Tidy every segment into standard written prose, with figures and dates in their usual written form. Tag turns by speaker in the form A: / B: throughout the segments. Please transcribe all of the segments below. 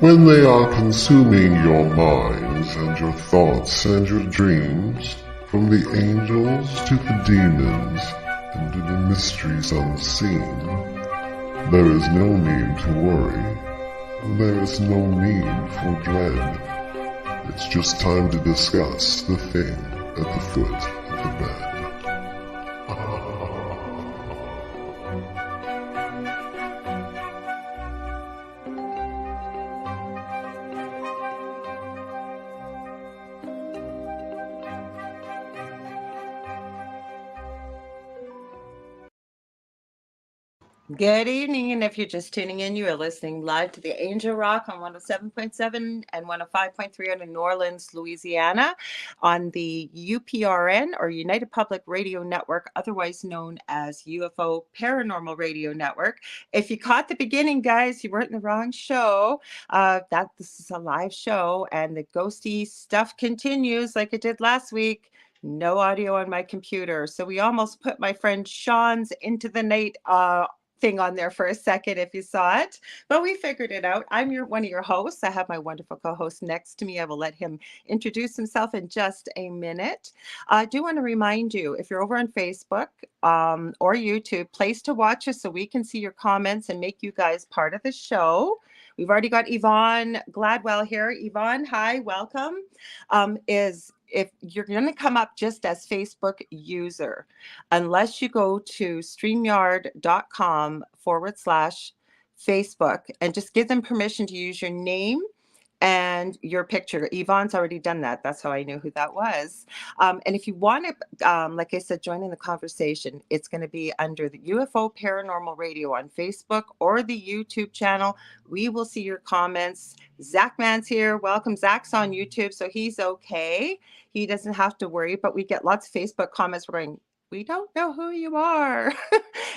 A: when they are consuming your minds and your thoughts and your dreams, from the angels to the demons and to the mysteries unseen, there is no need to worry. There is no need for dread. It's just time to discuss the thing at the foot of the bed.
B: Good evening, and if you're just tuning in, you are listening live to the Angel Rock on 107.7 and 105.3 out in New Orleans, Louisiana, on the UPRN, or United Public Radio Network, otherwise known as UFO Paranormal Radio Network. If you caught the beginning, guys, you weren't in the wrong show. This is a live show, and the ghosty stuff continues like it did last week. No audio on my computer, so we almost put my friend Sean's Into the Night thing on there for a second if you saw it, but we figured it out. I'm one of your hosts. I have my wonderful co-host next to me. I will let him introduce himself in just a minute. I do want to remind you, if you're over on Facebook or YouTube, place to watch us so we can see your comments and make you guys part of the show. We've already got Yvonne Gladwell here. Yvonne, hi, welcome. If you're going to come up just as Facebook user, unless you go to StreamYard.com/Facebook and just give them permission to use your name and your picture. Yvonne's already done that. That's how I knew who that was. And if you want to, like I said, join in the conversation, it's going to be under the UFO Paranormal Radio on Facebook or the YouTube channel. We will see your comments. Zach Man's here. Welcome. Zach's on YouTube, so he's okay. He doesn't have to worry, but we get lots of Facebook comments. We're going, we don't know who you are.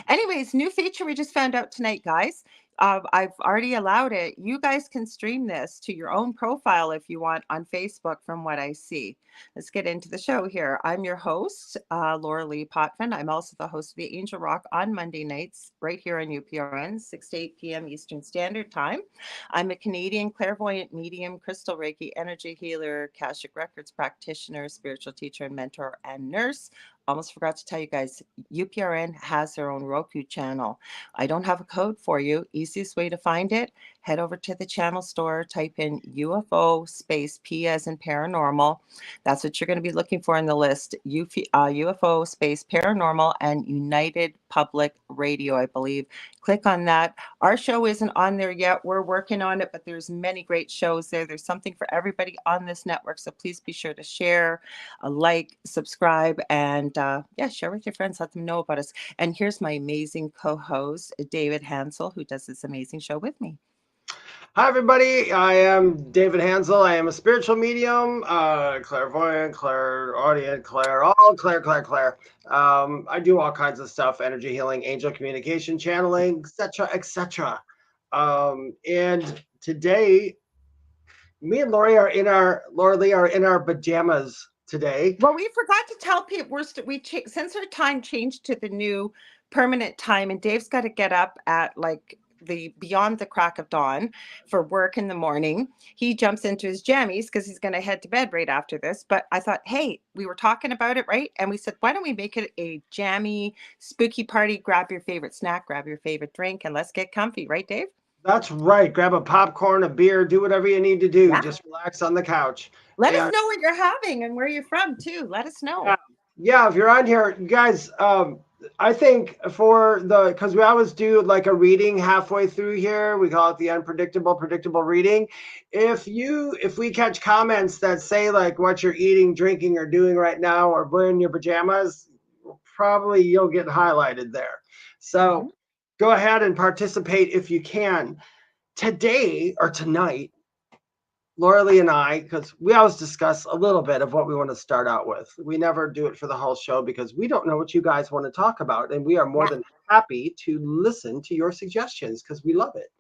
B: Anyways, new feature we just found out tonight, guys. I've already allowed it. You guys can stream this to your own profile if you want on Facebook from what I see. Let's get into the show here. I'm your host, Lorilei Potvin. I'm also the host of the Angel Rock on Monday nights right here on UPRN, 6 to 8 p.m. Eastern Standard Time. I'm a Canadian clairvoyant medium, crystal Reiki, energy healer, Akashic Records practitioner, spiritual teacher and mentor, and nurse. Almost forgot to tell you guys, UPRN has their own Roku channel. I don't have a code for you. Easiest way to find it, head over to the channel store, type in UFO space P as in paranormal. That's what you're going to be looking for in the list. UFO space paranormal and United Public Radio, I believe. Click on that. Our show isn't on there yet. We're working on it, but there's many great shows there. There's something for everybody on this network. So please be sure to share, like, subscribe, and share with your friends. Let them know about us. And here's my amazing co-host, David Hanzel, who does this amazing show with me.
C: Hi, everybody. I am David Hanzel. I am a spiritual medium, clairvoyant, clairaudient, clair. I do all kinds of stuff, energy healing, angel communication, channeling, etc., etc. And today, me and Lorilei are in our pajamas today.
B: Well, we forgot to tell people since our time changed to the new permanent time, and Dave's got to get up at like beyond the crack of dawn for work in the morning. He jumps into his jammies because he's going to head to bed right after this. But I thought, hey, we were talking about it, right? And we said, why don't we make it a jammy, spooky party? Grab your favorite snack, grab your favorite drink, and let's get comfy, right, Dave?
C: That's right. Grab a popcorn, a beer, do whatever you need to do. Yeah. Just relax on the couch.
B: Let us know what you're having and where you're from, too. Let us know.
C: Yeah, if you're on here, guys, I think because we always do like a reading halfway through here. We call it the predictable reading. If we catch comments that say like what you're eating, drinking, or doing right now, or wearing your pajamas, probably you'll get highlighted there. So go ahead and participate if you can. Today or tonight, Lorilei and I, because we always discuss a little bit of what we want to start out with. We never do it for the whole show because we don't know what you guys want to talk about. And we are more than happy to listen to your suggestions because we love it.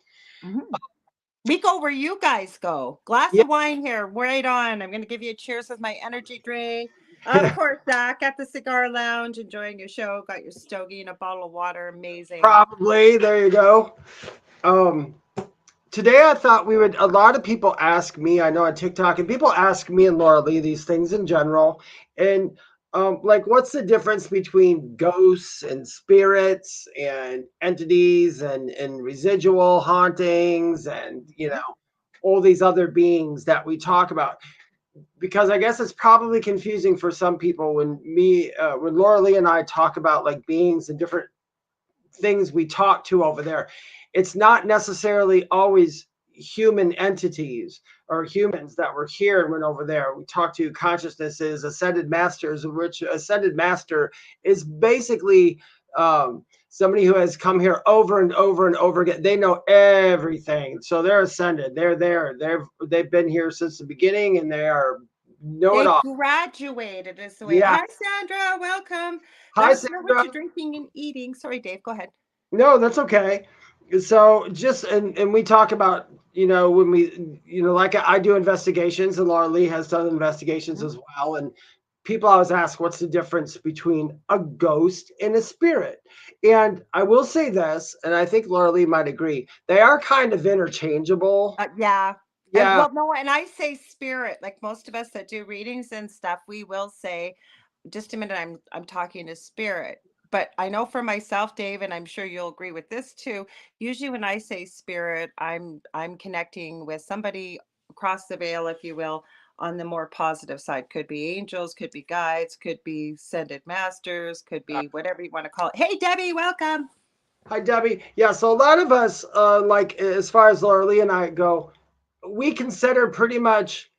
B: We go where you guys go. Glass of wine here, right on. I'm going to give you a cheers with my energy drink. Of course, Zach at the cigar lounge, enjoying your show. Got your stogie and a bottle of water. Amazing.
C: Probably. There you go. today I thought we would, a lot of people ask me, I know on TikTok, and people ask me and Lorilei these things in general. And like, what's the difference between ghosts and spirits and entities and residual hauntings and, all these other beings that we talk about? Because I guess it's probably confusing for some people when Lorilei and I talk about like beings and different things we talk to over there. It's not necessarily always human entities or humans that were here and went over there. We talk to consciousnesses, ascended masters, of which ascended master is basically somebody who has come here over and over and over again. They know everything, so they're ascended. They're there. They've been here since the beginning, and they are know it
B: They
C: all.
B: graduated is the way.
C: Yeah.
B: Hi, Sandra. Welcome.
C: Hi,
B: Let us know what
C: Sandra.
B: you're drinking and eating. Sorry, Dave. Go ahead.
C: No, that's okay. So just and we talk about, when we, like I do investigations, and Lorilei has done investigations as well. And people always ask, what's the difference between a ghost and a spirit? And I will say this, and I think Lorilei might agree, they are kind of interchangeable.
B: Yeah. And
C: Yeah.
B: well, no, and I say spirit, like most of us that do readings and stuff, we will say, just a minute, I'm talking to spirit. But I know for myself, Dave, and I'm sure you'll agree with this too. Usually when I say spirit, I'm connecting with somebody across the veil, if you will, on the more positive side. Could be angels, could be guides, could be ascended masters, could be whatever you want to call it. Hey Debbie, welcome.
C: Hi, Debbie. Yeah, so a lot of us, like as far as Lorilei and I go, we consider pretty much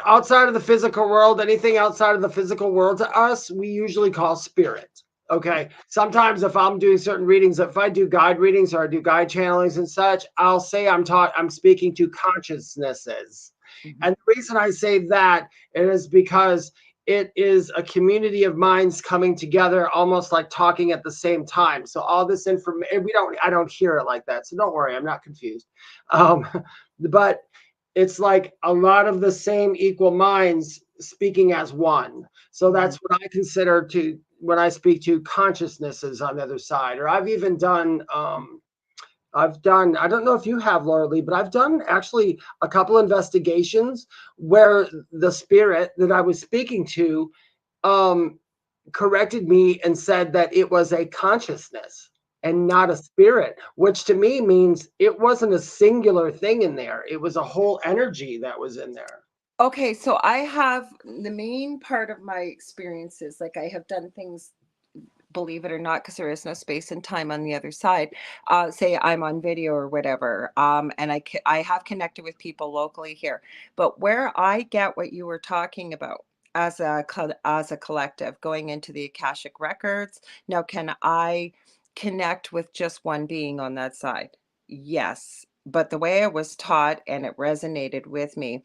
C: outside of the physical world, anything outside of the physical world to us, we usually call spirit. Okay. Sometimes if I'm doing certain readings, if I do guide readings or I do guide channelings and such, I'll say I'm speaking to consciousnesses.
B: Mhm.
C: And the reason I say that is because it is a community of minds coming together, almost like talking at the same time. So all this information, I don't hear it like that. So don't worry, I'm not confused. But it's like a lot of the same equal minds speaking as one. So that's what I consider to when I speak to consciousnesses on the other side. Or I've even done I don't know if you have, Lorilei, but I've done actually a couple investigations where the spirit that I was speaking to um corrected me and said that it was a consciousness and not a spirit, which to me means it wasn't a singular thing in there. It was a whole energy that was in there.
B: Okay, so I have the main part of my experiences, like I have done things, believe it or not, because there is no space and time on the other side. Say I'm on video or whatever, and I have connected with people locally here. But where I get what you were talking about as as a collective, going into the Akashic records. Now, can I connect with just one being on that side? Yes. But the way I was taught and it resonated with me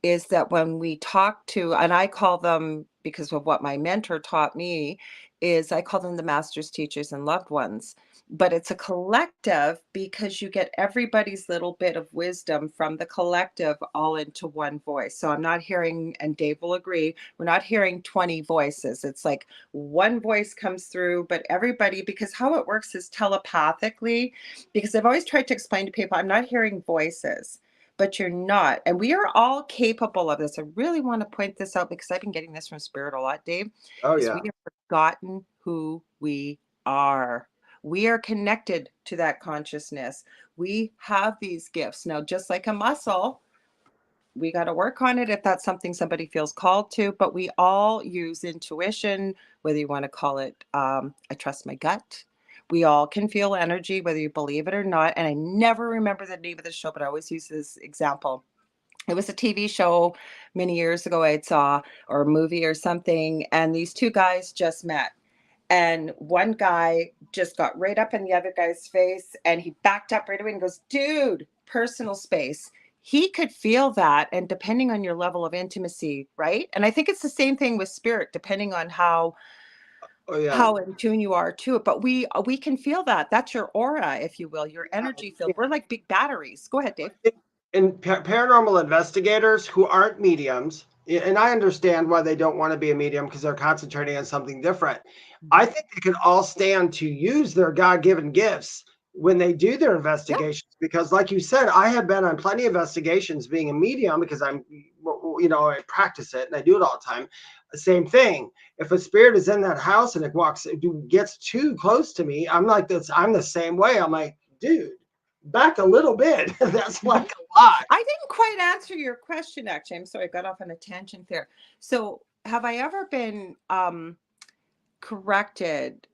B: is that when we talk to, and I call them, because of what my mentor taught me, is I call them the masters, teachers, and loved ones. But it's a collective because you get everybody's little bit of wisdom from the collective all into one voice. So I'm not hearing, and Dave will agree, we're not hearing 20 voices. It's like one voice comes through, but everybody, because how it works is telepathically, because I've always tried to explain to people, I'm not hearing voices, but you're not. And we are all capable of this. I really want to point this out because I've been getting this from spirit a lot, Dave,
C: Oh
B: is
C: yeah.
B: we have forgotten who we are. We are connected to that consciousness. We have these gifts. Now, just like a muscle, we got to work on it if that's something somebody feels called to, but we all use intuition, whether you want to call it, I trust my gut. We all can feel energy, whether you believe it or not. And I never remember the name of the show, but I always use this example. It was a TV show many years ago I saw, or a movie or something, and these two guys just met. And one guy just got right up in the other guy's face and he backed up right away and goes, dude, personal space. He could feel that. And depending on your level of intimacy, right? And I think it's the same thing with spirit, depending on
C: Oh yeah.
B: how in tune you are to it. But we can feel that. That's your aura, if you will, your energy field. We're like big batteries. Go ahead, Dave.
C: And paranormal investigators who aren't mediums, and I understand why they don't want to be a medium because they're concentrating on something different. I think they can all stand to use their God-given gifts when they do their investigations, because like you said, I have been on plenty of investigations being a medium because I'm, I practice it and I do it all the time. Same thing. If a spirit is in that house and it gets too close to me, I'm like this. I'm the same way. I'm like, dude, back a little bit. That's like a lot.
B: I didn't quite answer your question, actually. I'm sorry, I got off on a tangent there. So have I ever been corrected?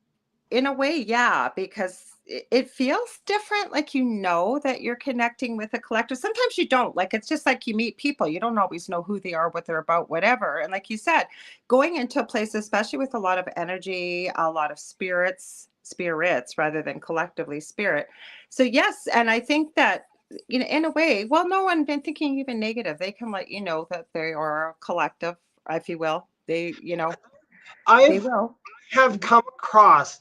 B: In a way, yeah, because it feels different. Like, that you're connecting with a collective. Sometimes you don't. Like, it's just like you meet people. You don't always know who they are, what they're about, whatever. And like you said, going into a place, especially with a lot of energy, a lot of spirits rather than collectively spirit. So yes, and I think that, in a way, well, no one been thinking even negative. They can let you know that they are a collective, if you will. They, they will.
C: Have come across,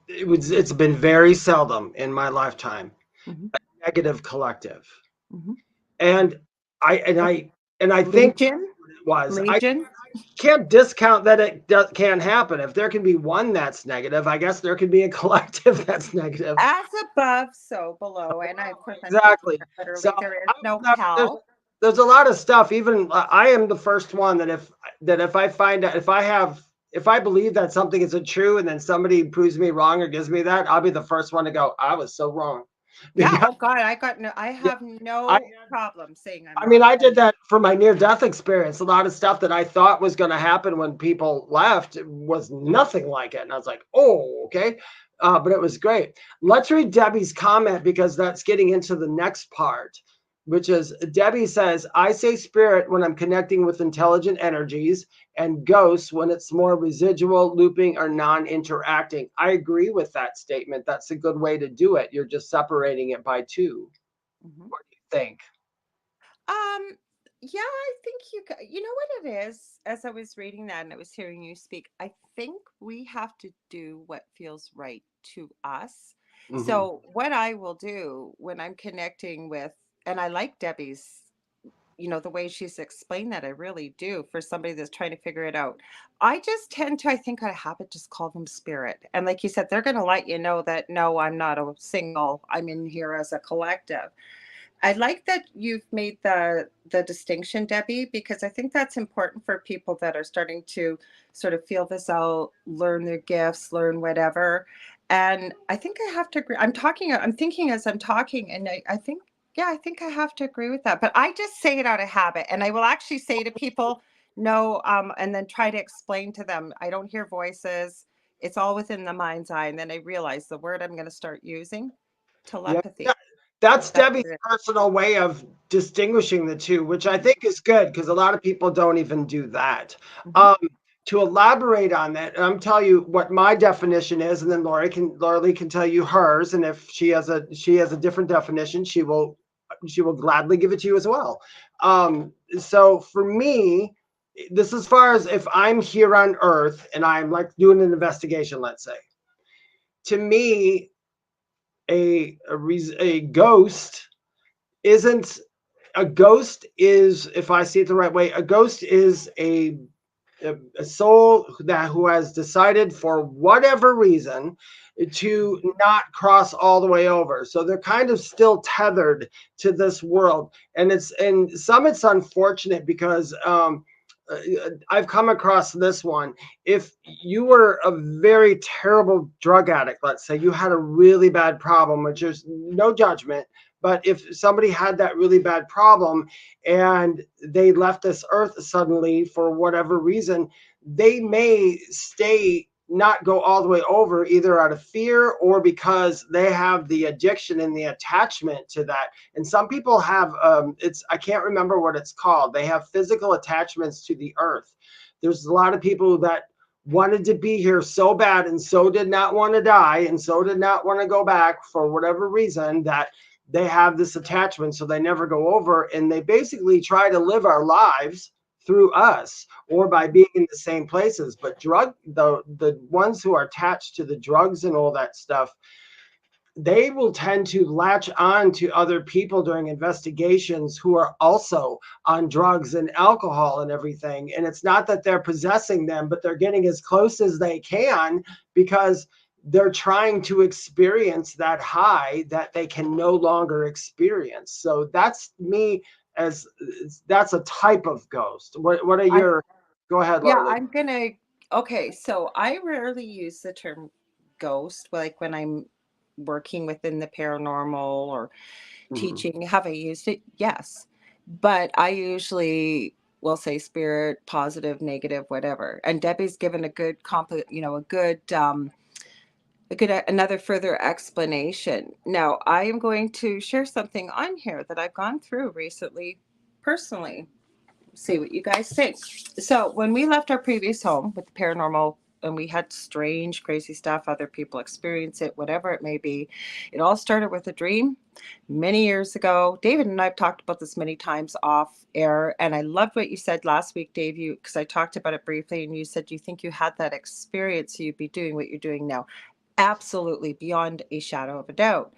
C: it's been very seldom in my lifetime,
B: Mm-hmm.
C: a negative collective.
B: Mm-hmm.
C: And I think
B: Legion.
C: it was. I
B: Legion.
C: can't discount that it can happen. If there can be one that's negative, I guess there could be a collective that's negative.
B: As above, so below. And of course, I'm taking
C: Exactly.
B: it literally.
C: So
B: There is no hell.
C: there's a lot of stuff. Even I am the first one that if I find out, if I believe that something isn't true and then somebody proves me wrong or gives me that, I'll be the first one to go, I was so wrong.
B: Yeah. Oh God, I have no problem saying I'm
C: I mean,
B: wrong.
C: I did that for my near-death experience. A lot of stuff that I thought was going to happen when people left was nothing like it. And I was like, oh, okay. But it was great. Let's read Debbie's comment because that's getting into the next part, which is Debbie says, I say spirit when I'm connecting with intelligent energies and ghosts when it's more residual, looping, or non-interacting. I agree with that statement. That's a good way to do it. You're just separating it by two.
B: Mm-hmm.
C: What do you think?
B: Yeah, I think you know what it is. As I was reading that and I was hearing you speak, I think we have to do what feels right to us.
C: Mm-hmm.
B: So what I will do when I'm connecting with, and I like Debbie's, the way she's explained that, I really do, for somebody that's trying to figure it out. I just tend to, I think I have it, just call them spirit. And like you said, they're going to let you know that, no, I'm not a single, I'm in here as a collective. I like that you've made the distinction, Debbie, because I think that's important for people that are starting to sort of feel this out, learn their gifts, learn whatever. And I think I have to agree. I'm thinking as I'm talking, and I think, yeah, I think I have to agree with that. But I just say it out of habit, and I will actually say to people, no, and then try to explain to them, I don't hear voices. It's all within the mind's eye. And then I realize the word I'm going to start using, telepathy.
C: Yeah, that's Debbie's personal way of distinguishing the two, which I think is good because a lot of people don't even do that.
B: Mm-hmm.
C: To elaborate on that, and I'm telling you what my definition is, and then Lorilei can tell you hers, and if she has a different definition, she will gladly give it to you as well. So for me, this as far as if I'm here on Earth and I'm like doing an investigation, let's say, to me, a ghost isn't a ghost is, if I see it the right way, a ghost is a soul who has decided for whatever reason to not cross all the way over. So they're kind of still tethered to this world. And it's unfortunate because I've come across this one. If you were a very terrible drug addict, let's say you had a really bad problem, which is no judgment, but if somebody had that really bad problem and they left this earth suddenly for whatever reason, they may not go all the way over, either out of fear or because they have the addiction and the attachment to that. And some people have I can't remember what it's called. They have physical attachments to the earth. There's a lot of people that wanted to be here so bad and so did not want to die and so did not want to go back for whatever reason, that they have this attachment, so they never go over, and they basically try to live our lives through us or by being in the same places. But the ones who are attached to the drugs and all that stuff, they will tend to latch on to other people during investigations who are also on drugs and alcohol and everything. And it's not that they're possessing them, but they're getting as close as they can because they're trying to experience that high that they can no longer experience. So that's me, as that's a type of ghost. What are your, go ahead,
B: Yeah,
C: Lorilei.
B: okay, so I rarely use the term ghost, like when I'm working within the paranormal or
C: Mhm.
B: teaching. Have I used it? Yes. But I usually will say spirit, positive, negative, whatever. And Debbie's given a good another further explanation. Now, I am going to share something on here that I've gone through recently personally. See what you guys think. So, when we left our previous home with the paranormal and we had strange, crazy stuff, other people experience it, whatever it may be, it all started with a dream many years ago. David and I have talked about this many times off air, and I loved what you said last week, Dave, because I talked about it briefly, and you said you think you had that experience, so you'd be doing what you're doing now. Absolutely, beyond a shadow of a doubt.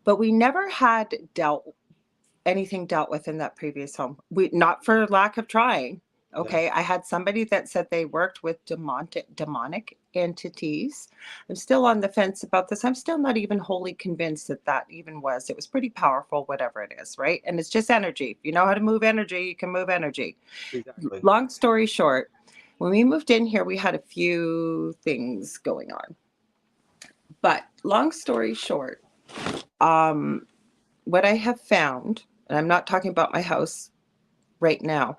B: But we never had anything dealt with in that previous home. We, not for lack of trying. Okay,
C: Yeah.
B: I had somebody that said they worked with demonic entities. I'm still on the fence about this. I'm still not even wholly convinced that that even was. It was pretty powerful, whatever it is, right? And it's just energy. If you know how to move energy, you can move energy.
C: Exactly.
B: Long story short, when we moved in here, we had a few things going on. But long story short, um, what I have found, and I'm not talking about my house right now,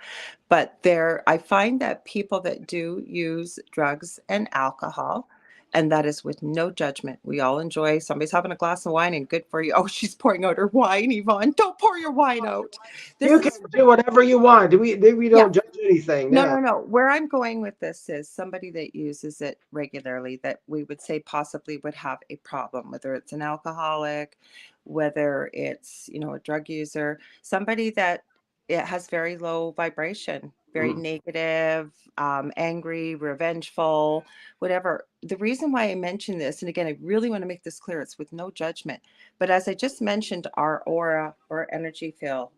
B: but I find that people that do use drugs and alcohol, and that is with no judgment. We all enjoy, somebody's having a glass of wine and good for you. Oh, she's pouring out her wine, Yvonne. Don't pour your wine out. This
C: You can
B: is
C: do whatever you want. We
B: yeah.
C: don't judge anything
B: No,
C: now.
B: no, no. Where I'm going with this is somebody that uses it regularly that we would say possibly would have a problem, whether it's an alcoholic, whether it's, a drug user, somebody that it has very low vibration, very
C: Mhm.
B: negative, angry, revengeful, whatever. The reason why I mention this, and again, I really want to make this clear, it's with no judgment. But as I just mentioned, our aura or energy field,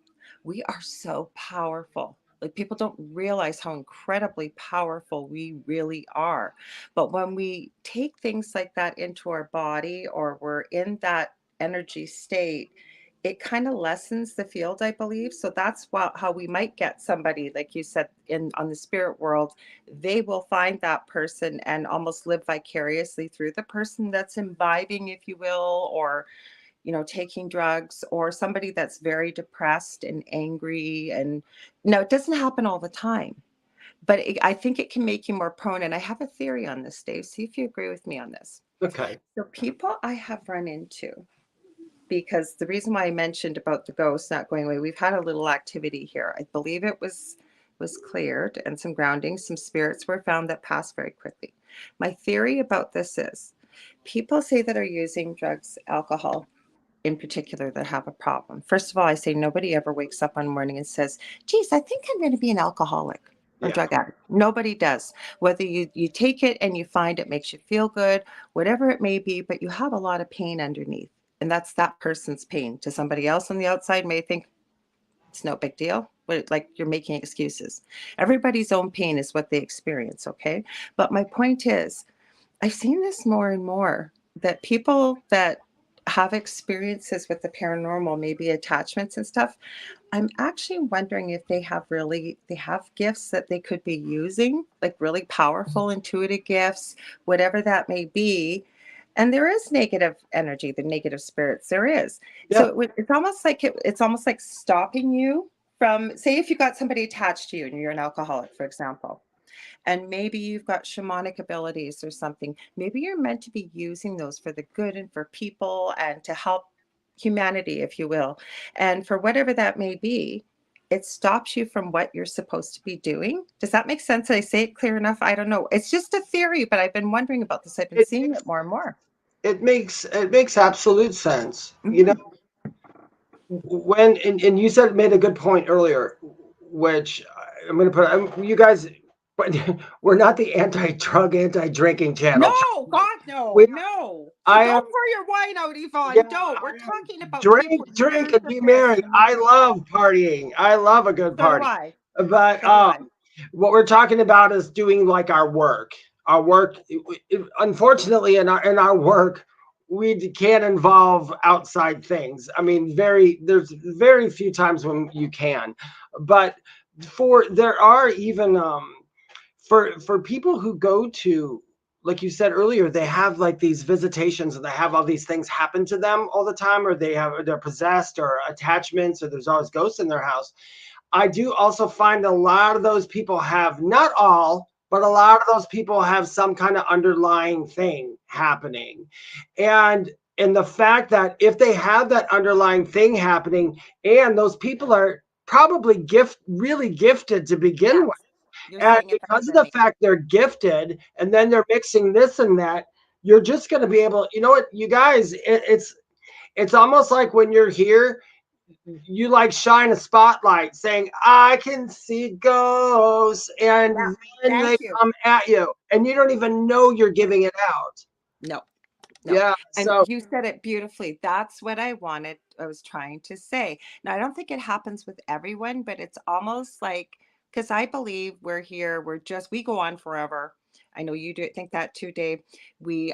B: we are so powerful. Like people don't realize how incredibly powerful we really are. But when we take things like that into our body or we're in that energy state, it kind of lessens the field, I believe. So that's how we might get somebody, like you said, in on the spirit world, they will find that person and almost live vicariously through the person that's imbibing, if you will, or taking drugs, or somebody that's very depressed and angry. And no, it doesn't happen all the time, but I think it can make you more prone. And I have a theory on this, Dave. See if you agree with me on this.
C: Okay.
B: So people I have run into, because the reason why I mentioned about the ghosts not going away, we've had a little activity here. I believe it was cleared and some grounding, some spirits were found that passed very quickly. My theory about this is people say that are using drugs, alcohol, in particular that have a problem. First of all, I say nobody ever wakes up one morning and says, geez, I think I'm going to be an alcoholic or
C: Yeah.
B: drug addict. Nobody does. Whether you take it and you find it makes you feel good, whatever it may be, but you have a lot of pain underneath. And that's that person's pain. To somebody else on the outside may think it's no big deal, but like you're making excuses. Everybody's own pain is what they experience, okay? But my point is, I've seen this more and more, that people that have experiences with the paranormal, maybe attachments and stuff, I'm actually wondering if they have gifts that they could be using, like really powerful intuitive gifts, whatever that may be. And there is negative energy, the negative spirits, there is. So
C: Yeah.
B: it's almost like stopping you from, say if you got somebody attached to you and you're an alcoholic, for example, and maybe you've got shamanic abilities or something. Maybe you're meant to be using those for the good and for people and to help humanity, if you will. And for whatever that may be, it stops you from what you're supposed to be doing. Does that make sense? Did I say it clear enough? I don't know. It's just a theory, but I've been wondering about this. I've been
C: It
B: seeing
C: makes
B: it more and more.
C: it makes absolute sense.
B: Mhm.
C: When and you said made a good point earlier, which I'm going to put you guys, but we're not the anti-drug, anti-drinking channel.
B: No, God, no,
C: We,
B: no. So
C: I am,
B: don't pour your wine out,
C: yeah,
B: Yvonne. Don't. We're
C: I am
B: talking about people
C: drink
B: years
C: and
B: of
C: be
B: this.
C: merry. I love partying. I love a good
B: So do
C: party.
B: I.
C: But
B: So do I.
C: what we're talking about is doing like our work. our work, unfortunately, in our work, we can't involve outside things. I mean, there's very few times when you can, but there are even for people who go to, like you said earlier, they have like these visitations and they have all these things happen to them all the time, or they're possessed or attachments, or there's always ghosts in their house. I do also find a lot of those people have, not all, but a lot of those people have some kind of underlying thing happening. And the fact that if they have that underlying thing happening, and those people are probably really gifted to begin
B: Yes,
C: with,
B: you're
C: and
B: saying it better
C: because of
B: than
C: the
B: me.
C: fact they're gifted, and then they're mixing this and that, you're just going to be able, you know what, you guys, it's almost like when you're here, you like shine a spotlight saying, I can see ghosts,
B: Yeah,
C: and then they
B: thank you.
C: come at you and you don't even know you're giving it out.
B: No, no.
C: Yeah.
B: And
C: So
B: you said it beautifully. That's what I was trying to say. Now, I don't think it happens with everyone, but it's almost like, because I believe we're here, we go on forever. I know you do think that too, Dave. We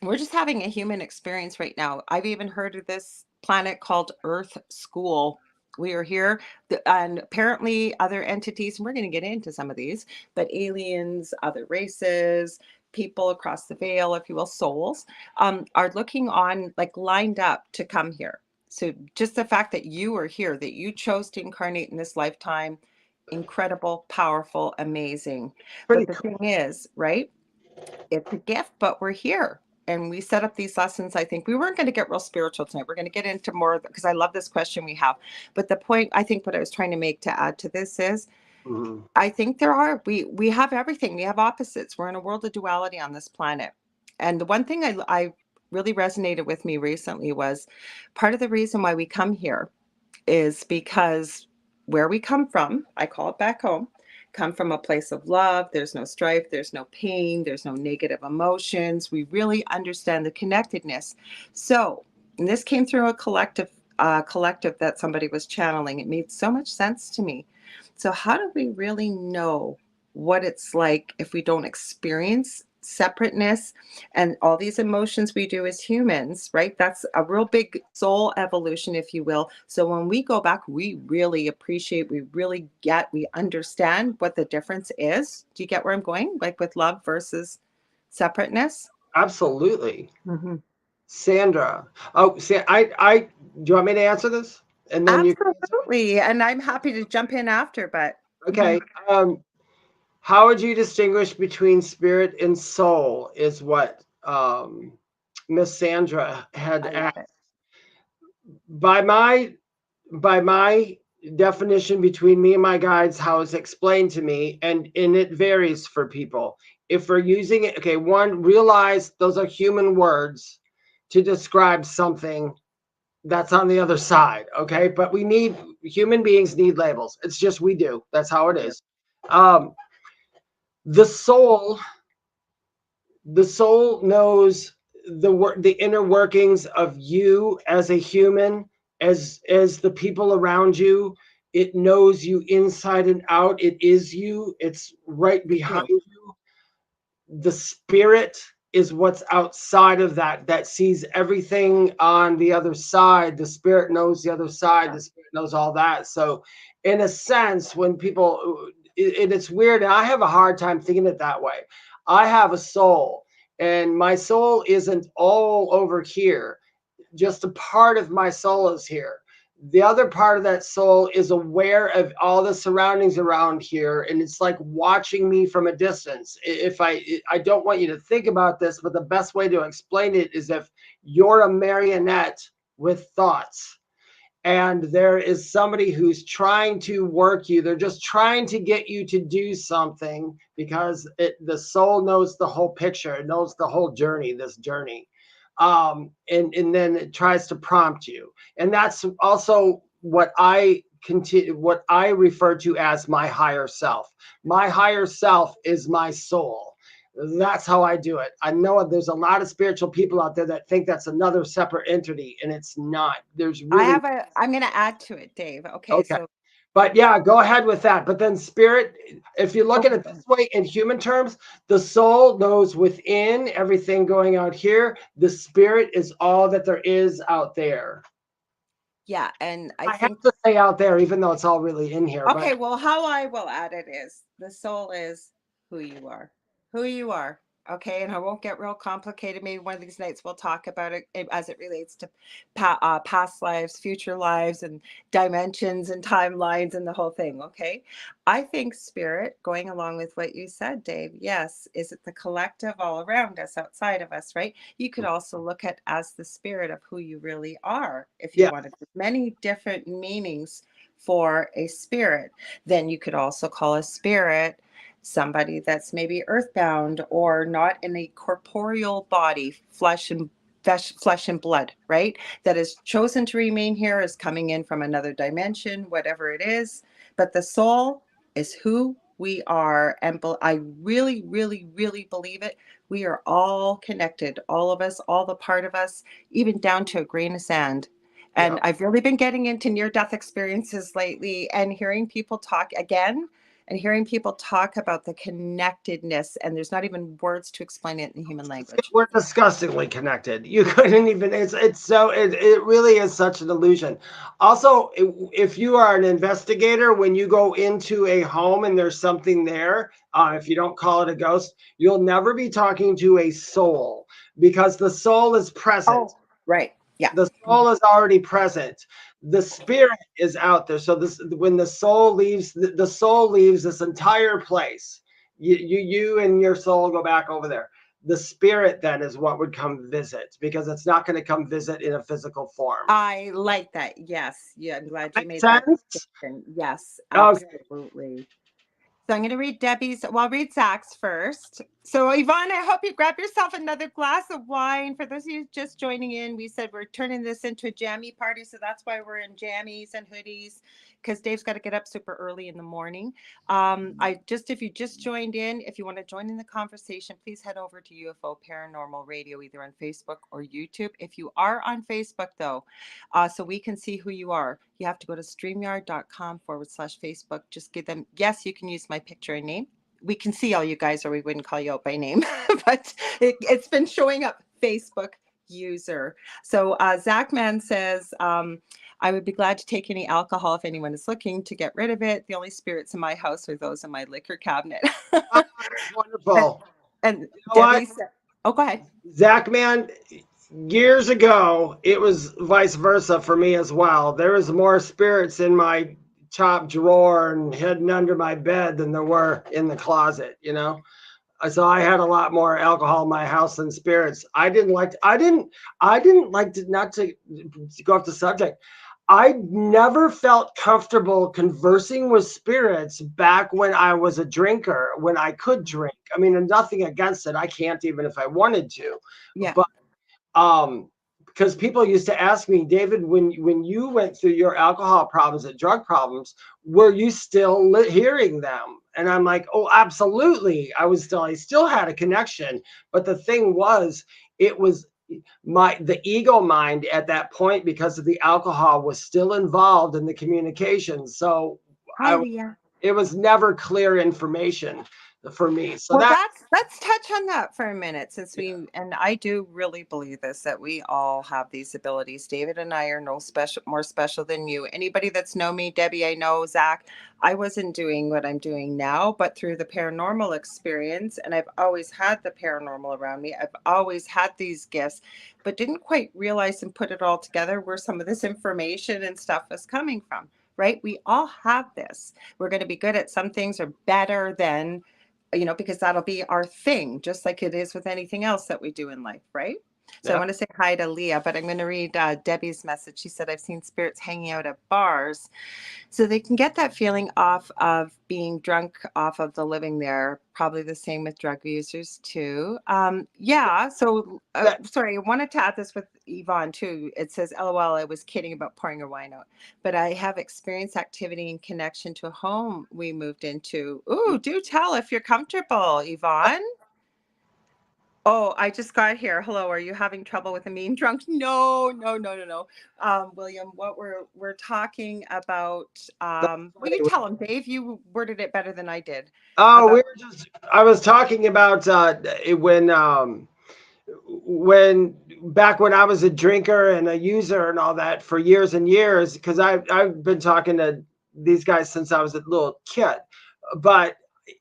B: we're just having a human experience right now. I've even heard of this planet called Earth School. We are here, and apparently other entities, and we're going to get into some of these, but aliens, other races, people across the veil, if you will, souls, are looking on, like lined up to come here. So just the fact that you are here, that you chose to incarnate in this lifetime, incredible, powerful, amazing. But
C: pretty
B: the
C: cool.
B: thing is, right? It's a gift, but we're here. And we set up these lessons. I think we weren't going to get real spiritual tonight. We're going to get into more because I love this question we have. But the point, I think, what I was trying to make to add to this is,
C: Mhm.
B: I think we have everything. We have opposites. We're in a world of duality on this planet. And the one thing I really resonated with me recently was part of the reason why we come here is because where we come from, I call it back home, come from a place of love. There's no strife, there's no pain, there's no negative emotions. We really understand the connectedness. So, and this came through a collective that somebody was channeling. It made so much sense to me. So, how do we really know what it's like if we don't experience separateness and all these emotions we do as humans, right? That's a real big soul evolution, if you will. So when we go back, we really appreciate, we understand what the difference is. Do you get where I'm going? Like with love versus separateness?
C: Absolutely.
B: Hmm.
C: Sandra. Oh, I do you want me to answer this? And then you can answer?
B: Absolutely. And I'm happy to jump in after, but
C: Okay. How would you distinguish between spirit and soul is what Miss Sandra had
B: I love
C: asked.
B: it.
C: By my definition, between me and my guides, how it's explained to me, and it varies for people. If we're using it, okay, one, realize those are human words to describe something that's on the other side, okay? But human beings need labels. It's just we do. That's how it is. Um, the soul the soul knows the inner workings of you as a human, as the people around you. It knows you inside and out. It is you. It's right
B: Me
C: behind
B: too.
C: you. The spirit is what's outside of that sees everything on the other side. The spirit knows the other side.
B: Yeah.
C: The spirit knows all that. So in a sense, when people, and it's weird, and I have a hard time thinking it that way. I have a soul, and my soul isn't all over here. Just a part of my soul is here. The other part of that soul is aware of all the surroundings around here, and it's like watching me from a distance. If I don't want you to think about this, but the best way to explain it is if you're a marionette with thoughts, and there is somebody who's trying to work you. They're just trying to get you to do something because the soul knows the whole picture. It knows the whole journey, this journey. And then it tries to prompt you. And that's also what I refer to as my higher self. My higher self is my soul. That's how I do it. I know there's a lot of spiritual people out there that think that's another separate entity, and it's not. There's really
B: I'm going to add to it, Dave. Okay.
C: okay.
B: So
C: But yeah, go ahead with that. But then spirit, if you look at it this way in human terms, the soul knows within everything going out here. The spirit is all that there is out there.
B: Yeah, and I
C: I have
B: think,
C: to say out there, even though it's all really in here.
B: okay,
C: But
B: well, how I will add it is the soul is who you are. Who you are. Okay, and I won't get real complicated. Maybe one of these nights we'll talk about it as it relates to past lives, future lives, and dimensions and timelines and the whole thing. Okay, I think spirit, going along with what you said, Dave. Yes, is it the collective all around us, outside of us, right? You could also look at as the spirit of who you really are, if you
C: yeah,
B: wanted. Many different meanings for a spirit. Then you could also call a spirit somebody that's maybe earthbound or not in a corporeal body, flesh and blood, right? That is chosen to remain here, is coming in from another dimension, whatever it is. But the soul is who we are. And I really, really, really believe it. We are all connected, all of us, all the part of us, even down to a grain of sand.
C: yeah.
B: And I've really been getting into near-death experiences lately and hearing people talk again and hearing people talk about the connectedness, and there's not even words to explain it in human language.
C: We're disgustingly connected. You couldn't even. It really is such an illusion. Also, if you are an investigator, when you go into a home and there's something there, if you don't call it a ghost, you'll never be talking to a soul because the soul is present.
B: Oh, right. Yeah.
C: The soul is already present. The spirit is out there. So this, when the soul leaves, the soul leaves this entire place. You and your soul go back over there. The spirit then is what would come visit, because it's not going to come visit in a physical form.
B: I like that. Yes. Yeah. I'm glad you
C: Makes
B: made that
C: sense?
B: distinction. Yes,
C: Okay.
B: absolutely. So I'm going to read Debbie's. Well, I'll read Zach's first. So Yvonne, I hope you grab yourself another glass of wine. For those of you just joining in, we said we're turning this into a jammy party. So that's why we're in jammies and hoodies, because Dave's got to get up super early in the morning. If you just joined in, if you want to join in the conversation, please head over to UFO Paranormal Radio, either on Facebook or YouTube. If you are on Facebook, though, so we can see who you are, you have to go to streamyard.com/Facebook. Just give them, yes, you can use my picture and name. We can see all you guys, or we wouldn't call you out by name, but it's been showing up Facebook user. So Zach Man says, I would be glad to take any alcohol if anyone is looking to get rid of it. The only spirits in my house are those in my liquor cabinet.
C: Oh, wonderful.
B: And
C: You know
B: Debbie
C: what,
B: said, oh, go ahead.
C: Zach, man, years ago, it was vice versa for me as well. There was more spirits in my top drawer and hidden under my bed than there were in the closet, you know? So I had a lot more alcohol in my house than spirits. I didn't like to, not to go off the subject. I never felt comfortable conversing with spirits back when I was a drinker, when I could drink. I mean, nothing against it. I can't even if I wanted to.
B: Yeah.
C: But because people used to ask me, David, when you went through your alcohol problems and drug problems, were you still hearing them? And I'm like, oh, absolutely. I still had a connection. But the thing was, it was the ego mind at that point, because of the alcohol, was still involved in the communication. So
B: Hi, Leah.
C: it was never clear information for me. So
B: Well,
C: that,
B: let's touch on that for a minute, since and I do really believe this, that we all have these abilities. David and I are more special than you. Anybody that's known me, Debbie, I know, Zach, I wasn't doing what I'm doing now, but through the paranormal experience, and I've always had the paranormal around me. I've always had these gifts, but didn't quite realize and put it all together where some of this information and stuff is coming from, right? We all have this. We're going to be good at some things or better than, because that'll be our thing, just like it is with anything else that we do in life, right? So I want to say hi to Leah, but I'm going to read Debbie's message. She said, I've seen spirits hanging out at bars. So they can get that feeling off of being drunk, off of the living there. Probably the same with drug users too. Yeah. So sorry, I wanted to add this with Yvonne too. It says, LOL, I was kidding about pouring her wine out, but I have experienced activity in connection to a home we moved into. Ooh, do tell if you're comfortable, Yvonne. Oh, I just got here. Hello, are you having trouble with a mean drunk? No, no, no, no, no. William, what we're talking about, well, you tell him, Dave, you worded it better than I did.
C: Oh,
B: About
C: I was talking about when back when I was a drinker and a user and all that for years and years, because I've been talking to these guys since I was a little kid. But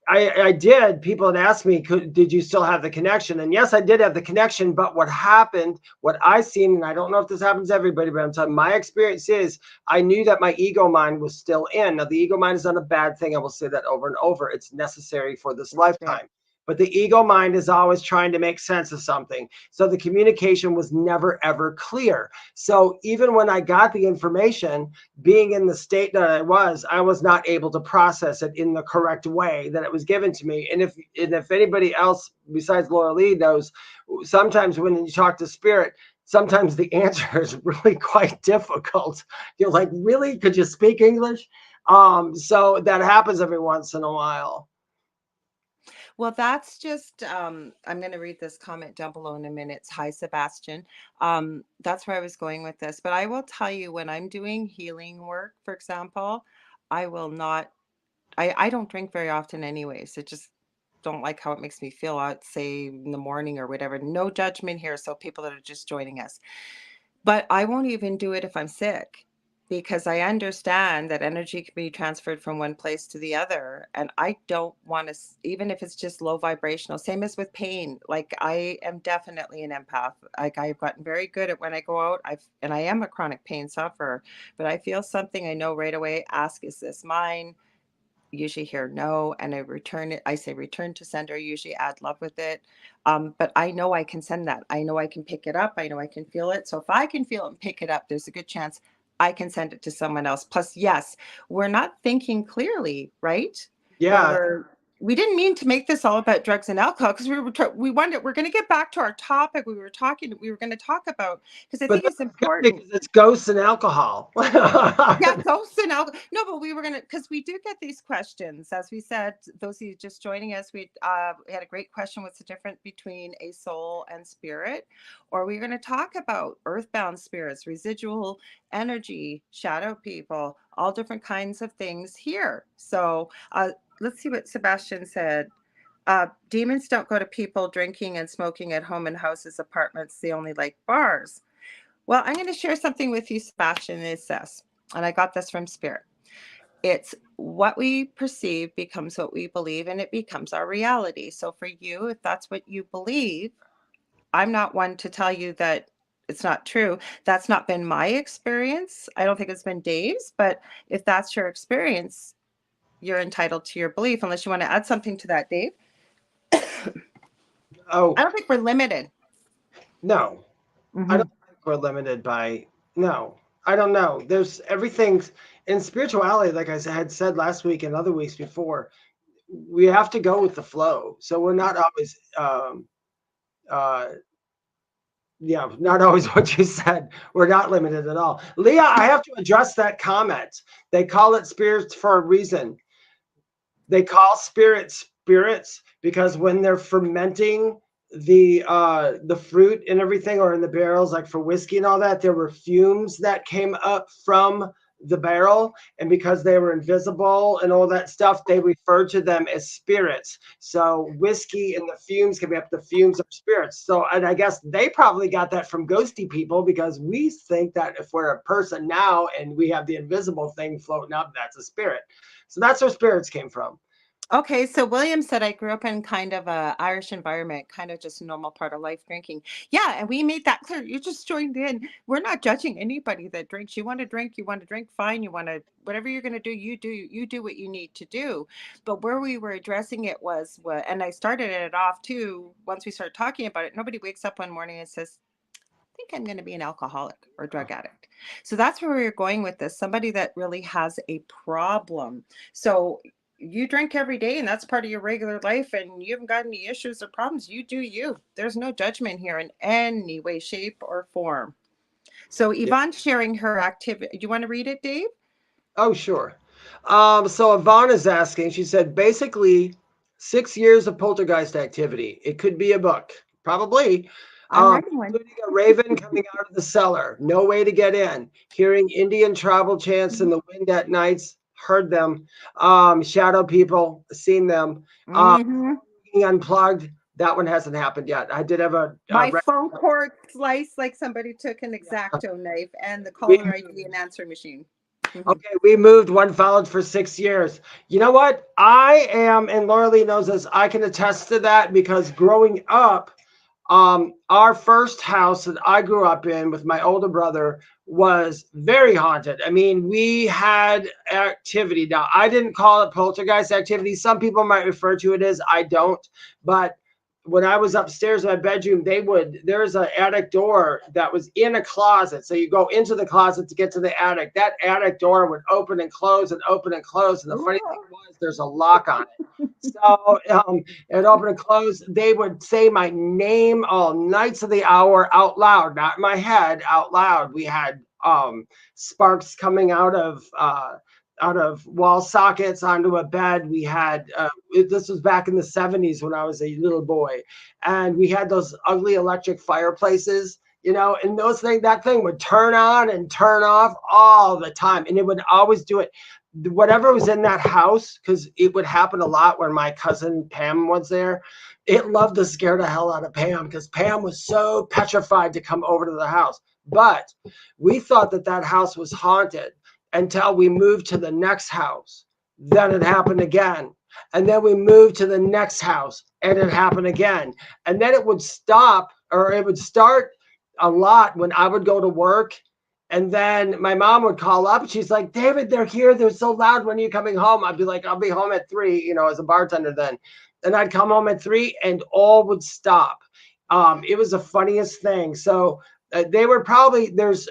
C: I did. People had asked me, did you still have the connection? And yes, I did have the connection. But what happened, what I seen, and I don't know if this happens to everybody, but I'm telling my experience is I knew that my ego mind was still in. Now, the ego mind is not a bad thing. I will say that over and over. It's necessary for this lifetime. But the ego mind is always trying to make sense of something. So the communication was never, ever clear. So even when I got the information, being in the state that I was not able to process it in the correct way that it was given to me. And if anybody else besides Lorilei knows, sometimes when you talk to spirit, sometimes the answer is really quite difficult. You're like, really? Could you speak English? So that happens every once in a while.
B: Well, that's just, I'm going to read this comment down below in a minute. It's, hi, Sebastian. That's where I was going with this. But I will tell you, when I'm doing healing work, for example, I will not, I don't drink very often anyways. It just don't like how it makes me feel, I'd say in the morning or whatever. No judgment here. So people that are just joining us. But I won't even do it if I'm sick, because I understand that energy can be transferred from one place to the other. And I don't want to, even if it's just low vibrational, same as with pain. Like, I am definitely an empath. Like, I've gotten very good at when I go out, and I am a chronic pain sufferer, but I feel something, I know right away, ask, is this mine? Usually hear no, and I return it. I say return to sender, usually add love with it. But I know I can send that. I know I can pick it up. I know I can feel it. So if I can feel it and pick it up, there's a good chance I can send it to someone else. Plus, yes, we're not thinking clearly, right? When
C: Yeah.
B: we didn't mean to make this all about drugs and alcohol, because we wanted, we're going to get back to our topic. We were going to talk about, because I
C: But
B: think it's
C: that's good
B: important.
C: because it's ghosts and alcohol.
B: Yeah, ghosts and alcohol. No, but we were gonna, because we do get these questions. As we said, those of you just joining us, we had a great question. What's the difference between a soul and spirit? Or we're going to talk about earthbound spirits, residual energy, shadow people, all different kinds of things here. So let's see what Sebastian said. Demons don't go to people drinking and smoking at home in houses, apartments. They only like bars. Well, I'm going to share something with you, Sebastian. It says, and I got this from Spirit. It's what we perceive becomes what we believe, and it becomes our reality. So for you, if that's what you believe, I'm not one to tell you that it's not true. That's not been my experience. I don't think it's been Dave's, but if that's your experience, you're entitled to your belief, unless you want to add something to that, Dave.
C: Oh,
B: I don't think we're limited.
C: no. I don't think we're limited by, no. I don't know. There's everything's in spirituality, like I had said last week and other weeks before, we have to go with the flow. So we're not always uh yeah, not always what you said. We're not limited at all. Leah, I have to address that comment. They call it spirits for a reason. They call spirits because when they're fermenting the fruit and everything, or in the barrels, like for whiskey and all that, there were fumes that came up from the barrel, and because they were invisible and all that stuff, they referred to them as spirits. So whiskey and the fumes can be up, the fumes of spirits. So, and I guess they probably got that from ghosty people, because we think that if we're a person now and we have the invisible thing floating up, that's a spirit. So that's where spirits came from.
B: Okay, so William said, I grew up in kind of a Irish environment, kind of just a normal part of life, drinking. Yeah, and we made that clear. You just joined in. We're not judging anybody that drinks. You want to drink, fine. You want to, whatever you're going to do, you do what you need to do. But where we were addressing it was what, and I started it off too, once we started talking about it, nobody wakes up one morning and says, I think I'm going to be an alcoholic or drug addict. So that's where we were going with this. Somebody that really has a problem. So you drink every day and that's part of your regular life and you haven't got any issues or problems, you do you. There's no judgment here in any way, shape, or form. So Yvonne's sharing her activity. Do you want to read it, Dave?
C: Oh, sure. So Yvonne is asking, she said, basically 6 years of poltergeist activity. It could be a book. Probably.
B: I'm writing one.
C: Including a raven coming out of the cellar. No way to get in. Hearing Indian travel chants in the wind at nights. Heard them. Shadow people. Seen them.
B: Mm-hmm.
C: Being unplugged. That one hasn't happened yet. I did have a
B: My phone cord sliced like somebody took an X-Acto knife, and the
C: we,
B: caller ID and answer machine.
C: okay, we moved, one followed for 6 years. You know what? I am, and Lorilei knows this, I can attest to that because growing up, our first house that I grew up in with my older brother was very haunted. I mean, we had activity. Now, I didn't call it poltergeist activity. Some people might refer to it as, I don't. But when I was upstairs in my bedroom, there's an attic door that was in a closet. So you go into the closet to get to the attic. That attic door would open and close and open and close. And the funny thing was, there's a lock on it. So it opened and closed. They would say my name all nights of the hour out loud, not in my head, out loud. We had sparks coming out of wall sockets onto a bed. We had this was back in the 70s when I was a little boy, and we had those ugly electric fireplaces, and that thing would turn on and turn off all the time, and it would always do it. Whatever was in that house, because it would happen a lot when my cousin Pam was there. It loved to scare the hell out of Pam because Pam was so petrified to come over to the house. But we thought that house was haunted until we moved to the next house. Then it happened again. And then we moved to the next house and it happened again. And then it would stop, or it would start a lot when I would go to work. And then my mom would call up. She's like, David, they're here. They're so loud. When are you coming home? I'd be like, I'll be home at 3, as a bartender then. And I'd come home at 3 and all would stop. It was the funniest thing. So they were probably, there's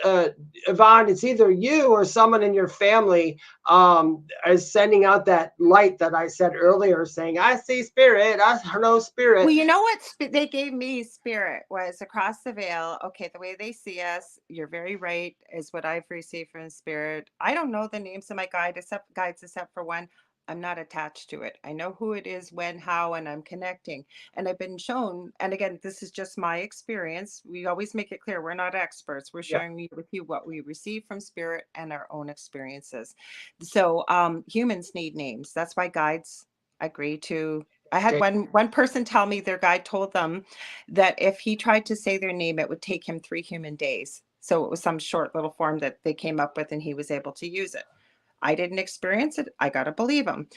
C: Yvonne, it's either you or someone in your family is sending out that light that I said earlier, saying, I see spirit, I know spirit.
B: Well, you know what they gave me spirit was across the veil. Okay, the way they see us, you're very right, is what I've received from spirit. I don't know the names of my guides except for one. I'm not attached to it. I know who it is, when, how, and I'm connecting. And I've been shown, and again, this is just my experience. We always make it clear we're not experts. We're sharing with you what we receive from spirit and our own experiences. So humans need names. That's why guides agree to. I had one person tell me their guide told them that if he tried to say their name, it would take him 3 human days. So it was some short little form that they came up with and he was able to use it. I didn't experience it. I got to believe him.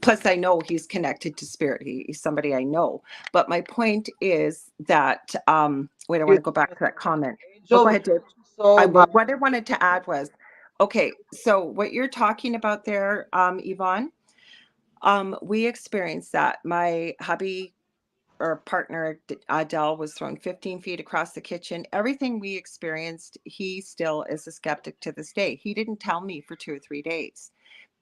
B: Plus, I know he's connected to spirit. He's somebody I know. But my point is that, wait, I want to go back to that comment. Go ahead, Dave. What I wanted to add was, okay, so what you're talking about there, Yvonne, we experienced that. My hubby or partner, Adele, was thrown 15 feet across the kitchen. Everything we experienced, he still is a skeptic to this day. He didn't tell me for 2 or 3 days.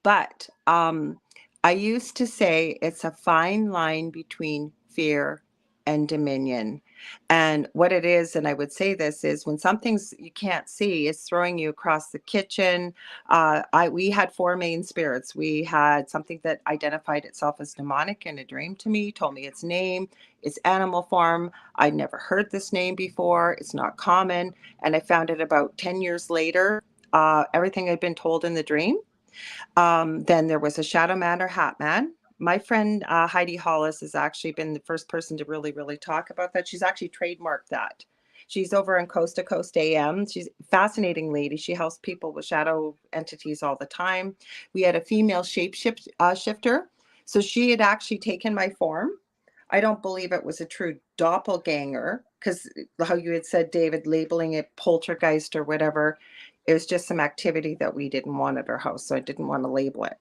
B: But I used to say it's a fine line between fear and dominion. And what it is, and I would say this, is when something's you can't see is throwing you across the kitchen. We had 4 main spirits. We had something that identified itself as demonic in a dream to me, told me its name, its animal form. I'd never heard this name before. It's not common. And I found it about 10 years later, everything I'd been told in the dream. Then there was a shadow man or hat man. My friend Heidi Hollis has actually been the first person to really, really talk about that. She's actually trademarked that. She's over on Coast to Coast AM. She's a fascinating lady. She helps people with shadow entities all the time. We had a female shifter. So she had actually taken my form. I don't believe it was a true doppelganger because how you had said, David, labeling it poltergeist or whatever, it was just some activity that we didn't want at our house. So I didn't want to label it.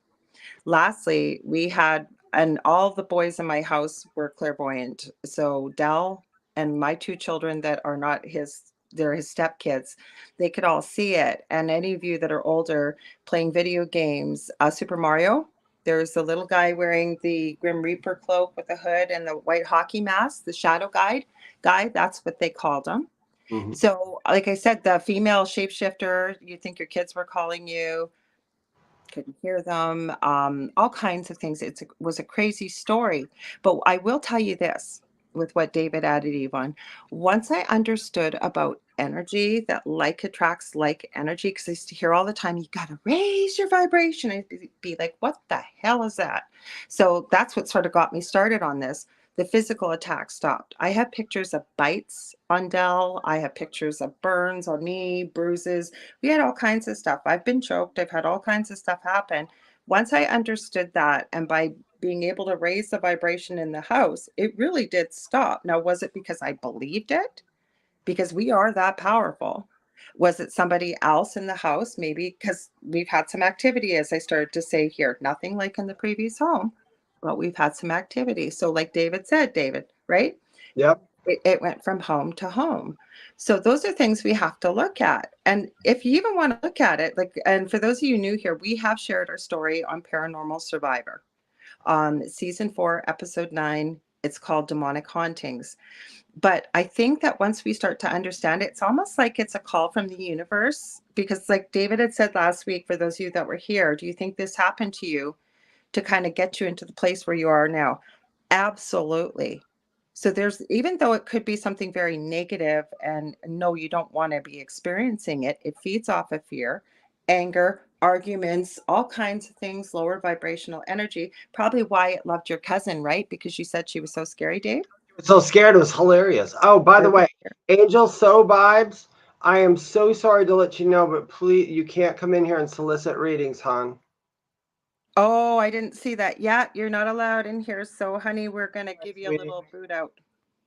B: Lastly, we had, and all the boys in my house were clairvoyant. So Dell and my 2 children that are not they're his stepkids, they could all see it. And any of you that are older playing video games, Super Mario, there's the little guy wearing the Grim Reaper cloak with the hood and the white hockey mask, the shadow guy, that's what they called him. Mm-hmm. So, like I said, the female shapeshifter, you think your kids were calling you, couldn't hear them, all kinds of things. It was a crazy story. But I will tell you this. with what David added, Yvonne. Once I understood about energy, that like attracts like energy, because I used to hear all the time, you got to raise your vibration. I'd be like, what the hell is that? So that's what sort of got me started on this. The physical attack stopped. I have pictures of bites on Dell. I have pictures of burns on me, bruises. We had all kinds of stuff. I've been choked. I've had all kinds of stuff happen. Once I understood that, and by being able to raise the vibration in the house, it really did stop. Now, was it because I believed it? Because we are that powerful. Was it somebody else in the house? Maybe because we've had some activity, as I started to say here, nothing like in the previous home, but we've had some activity. So, like David said, David, right?
C: Yep.
B: It went from home to home. So those are things we have to look at. And if you even want to look at it, like, and for those of you new here, we have shared our story on Paranormal Survivor. Season 4, episode 9, it's called Demonic Hauntings. But I think that once we start to understand it, it's almost like it's a call from the universe. Because like David had said last week, for those of you that were here, do you think this happened to you to kind of get you into the place where you are now? Absolutely. So there's, even though it could be something very negative, and no, you don't want to be experiencing it, it feeds off of fear, anger, arguments, all kinds of things, lower vibrational energy. Probably why it loved your cousin, right? Because you said she was so scary, Dave.
C: So scared, it was hilarious. Oh, by the way, Angel So Vibes, I am so sorry to let you know, but please, you can't come in here and solicit readings, hon.
B: Oh, I didn't see that. Yeah, you're not allowed in here. So, honey, we're going to give you a
C: Sweetie.
B: little boot out.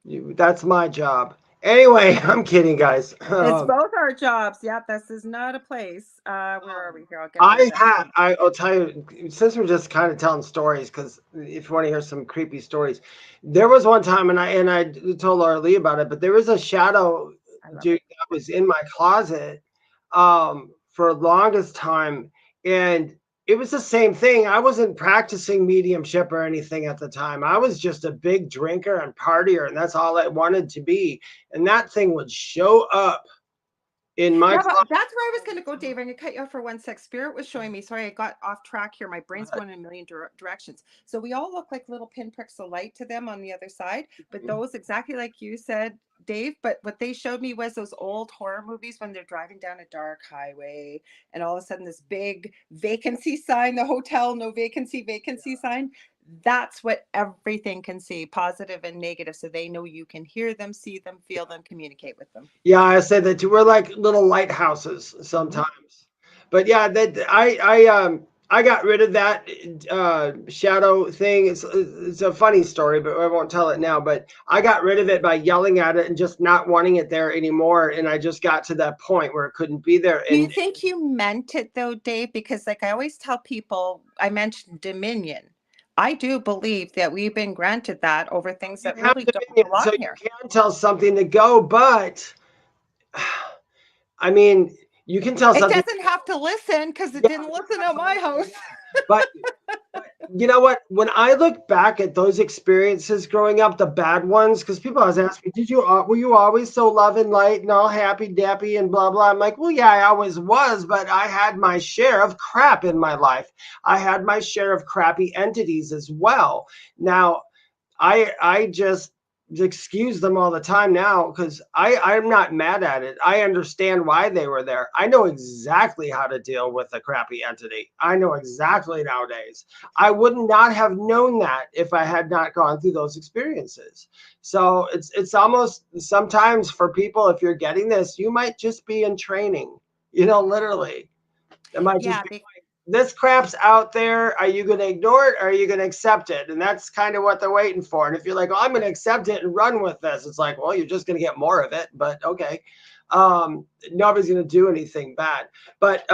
C: That's my job. Anyway, I'm kidding, guys.
B: It's both our jobs. Yep, this is not a place. Where are we here? I'll get
C: I'll tell you, since we're just kind of telling stories, because if you want to hear some creepy stories, there was one time, and I told Lorilei about it, but there was a shadow dude that was in my closet for the longest time, and it was the same thing. I wasn't practicing mediumship or anything at the time. I was just a big drinker and partier, and that's all I wanted to be. And that thing would show up in my
B: but that's where I was going to go, Dave. I'm going to cut you off for 1 sec. Spirit was showing me. Sorry, I got off track here. My brain's going in a million directions. So we all look like little pinpricks of light to them on the other side. But those, exactly like you said, Dave, but what they showed me was those old horror movies when they're driving down a dark highway and all of a sudden this big vacancy sign, the hotel, no vacancy sign. That's what everything can see, positive and negative. So they know you can hear them, see them, feel them, communicate with them.
C: Yeah, I said that too. We're like little lighthouses sometimes. But yeah, that I got rid of that shadow thing. It's a funny story, but I won't tell it now. But I got rid of it by yelling at it and just not wanting it there anymore. And I just got to that point where it couldn't be there.
B: Do you think you meant it though, Dave? Because like I always tell people, I mentioned dominion. I do believe that we've been granted that over things that really don't belong
C: so
B: here.
C: you can tell something to go, but I mean, you can tell something.
B: It doesn't have to listen because it didn't listen at my house.
C: But you know what? When I look back at those experiences growing up, the bad ones, because people always ask me, were you always so loving, light, and all happy, dappy, and blah blah? I'm like, well, yeah, I always was, but I had my share of crap in my life. I had my share of crappy entities as well. Now, I just excuse them all the time now because I'm not mad at it. I understand why they were there. I know exactly how to deal with a crappy entity. I know exactly nowadays. I would not have known that if I had not gone through those experiences. So it's almost sometimes for people, if you're getting this, you might just be in training, literally. It might just be this crap's out there. Are you going to ignore it or are you going to accept it? And that's kind of what they're waiting for. And if you're like, well, I'm going to accept it and run with this, it's like, well, you're just going to get more of it. But okay. Nobody's going to do anything bad. But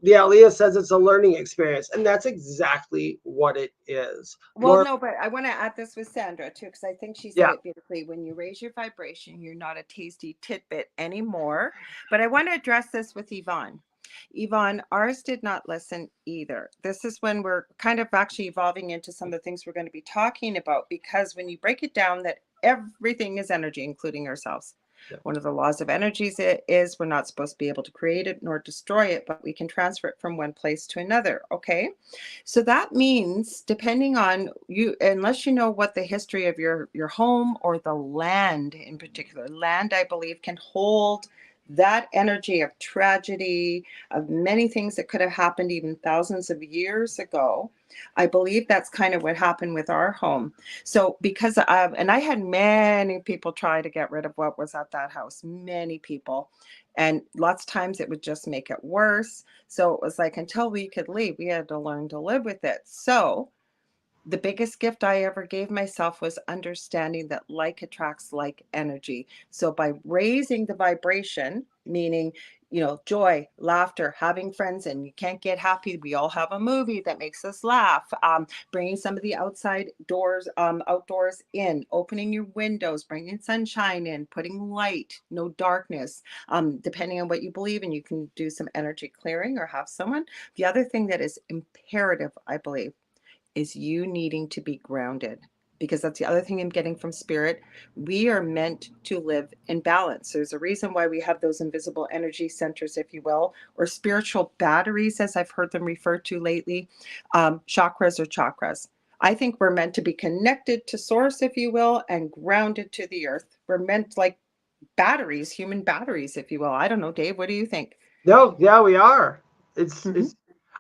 C: yeah, Leah says it's a learning experience. And that's exactly what it is.
B: Well, no, but I want to add this with Sandra too, because I think she said it beautifully. When you raise your vibration, you're not a tasty tidbit anymore. But I want to address this with Yvonne. Yvonne, ours did not listen either. This is when we're kind of actually evolving into some of the things we're going to be talking about, because when you break it down that everything is energy, including ourselves.
C: Yep.
B: One of the laws of energies is we're not supposed to be able to create it nor destroy it, but we can transfer it from one place to another. Okay. So that means, depending on you, unless you know what the history of your home or the land in particular, land, I believe, can hold that energy of tragedy, of many things that could have happened even thousands of years ago. I believe that's kind of what happened with our home. So because and I had many people try to get rid of what was at that house, many people. And lots of times it would just make it worse. So it was like, until we could leave, we had to learn to live with it. So the biggest gift I ever gave myself was understanding that like attracts like energy. So by raising the vibration, meaning, joy, laughter, having friends, and you can't get happy. We all have a movie that makes us laugh. Bringing some of the outdoors in, opening your windows, bringing sunshine in, putting light, no darkness. Depending on what you believe in, you can do some energy clearing or have someone. The other thing that is imperative, I believe, is you needing to be grounded, because that's the other thing I'm getting from spirit. We are meant to live in balance. There's a reason why we have those invisible energy centers, if you will, or spiritual batteries, as I've heard them referred to lately, chakras or chakras. I think we're meant to be connected to source, if you will, and grounded to the earth. We're meant like batteries, human batteries, if you will. I don't know, Dave, what do you think?
C: No, yeah, we are. It's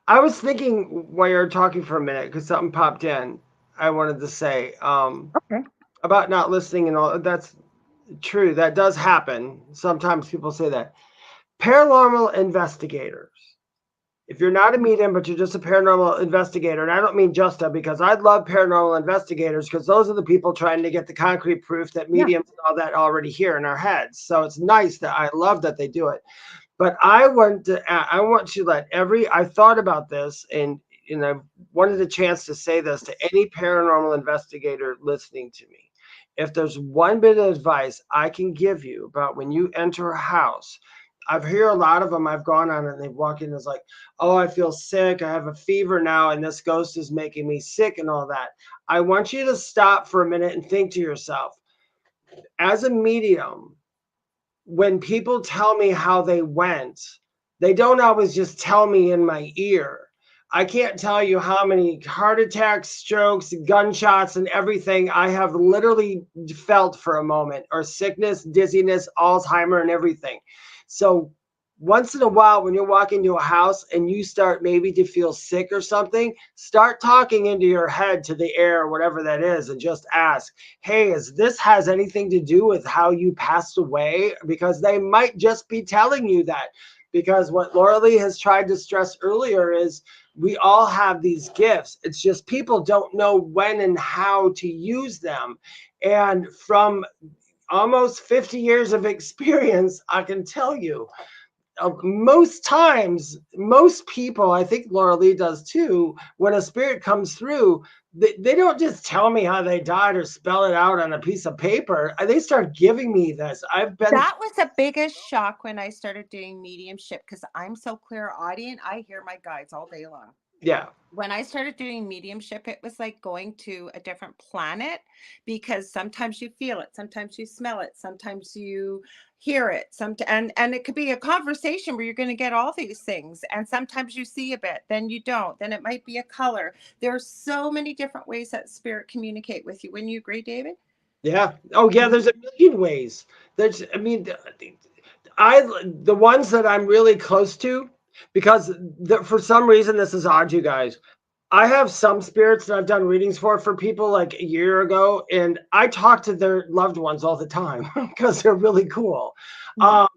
C: I was thinking while you were talking for a minute because something popped in. I wanted to say
B: Okay.
C: about not listening and all. That's true. That does happen. Sometimes people say that. Paranormal investigators. If you're not a medium, but you're just a paranormal investigator, and I don't mean just a, because I love paranormal investigators because those are the people trying to get the concrete proof that
B: Yeah.
C: mediums and all that already here in our heads. So it's nice that I love that they do it. But I want to let I thought about this and I wanted a chance to say this to any paranormal investigator listening to me. If there's one bit of advice I can give you about when you enter a house, I've heard a lot of them I've gone on and they walk in and it's like, oh, I feel sick. I have a fever now and this ghost is making me sick and all that. I want you to stop for a minute and think to yourself, as a medium, when people tell me how they went, they don't always just tell me in my ear. I can't tell you how many heart attacks, strokes, gunshots, and everything I have literally felt for a moment, or sickness, dizziness, Alzheimer, and everything. So once in a while, when you're walking to a house and you start maybe to feel sick or something, start talking into your head to the air, whatever that is, and just ask, hey, is this has anything to do with how you passed away? Because they might just be telling you that. Because what Lorilei has tried to stress earlier is we all have these gifts. It's just people don't know when and how to use them. And from almost 50 years of experience, I can tell you, most times, most people, I think Lorilei does too, when a spirit comes through, they don't just tell me how they died or spell it out on a piece of paper. They start giving me this.
B: That was the biggest shock when I started doing mediumship, because I'm so clairaudient. I hear my guides all day long.
C: Yeah.
B: When I started doing mediumship, it was like going to a different planet, because sometimes you feel it, sometimes you smell it, sometimes you hear it, and it could be a conversation where you're going to get all these things, and sometimes you see a bit, then you don't, then it might be a color. There are so many different ways that spirit communicate with you. Wouldn't you agree, David?
C: Yeah. Oh, yeah. There's a million ways. I mean, the ones that I'm really close to, because for some reason, this is odd, you guys. I have some spirits that I've done readings for people like a year ago, and I talk to their loved ones all the time because they're really cool.
B: Mhm.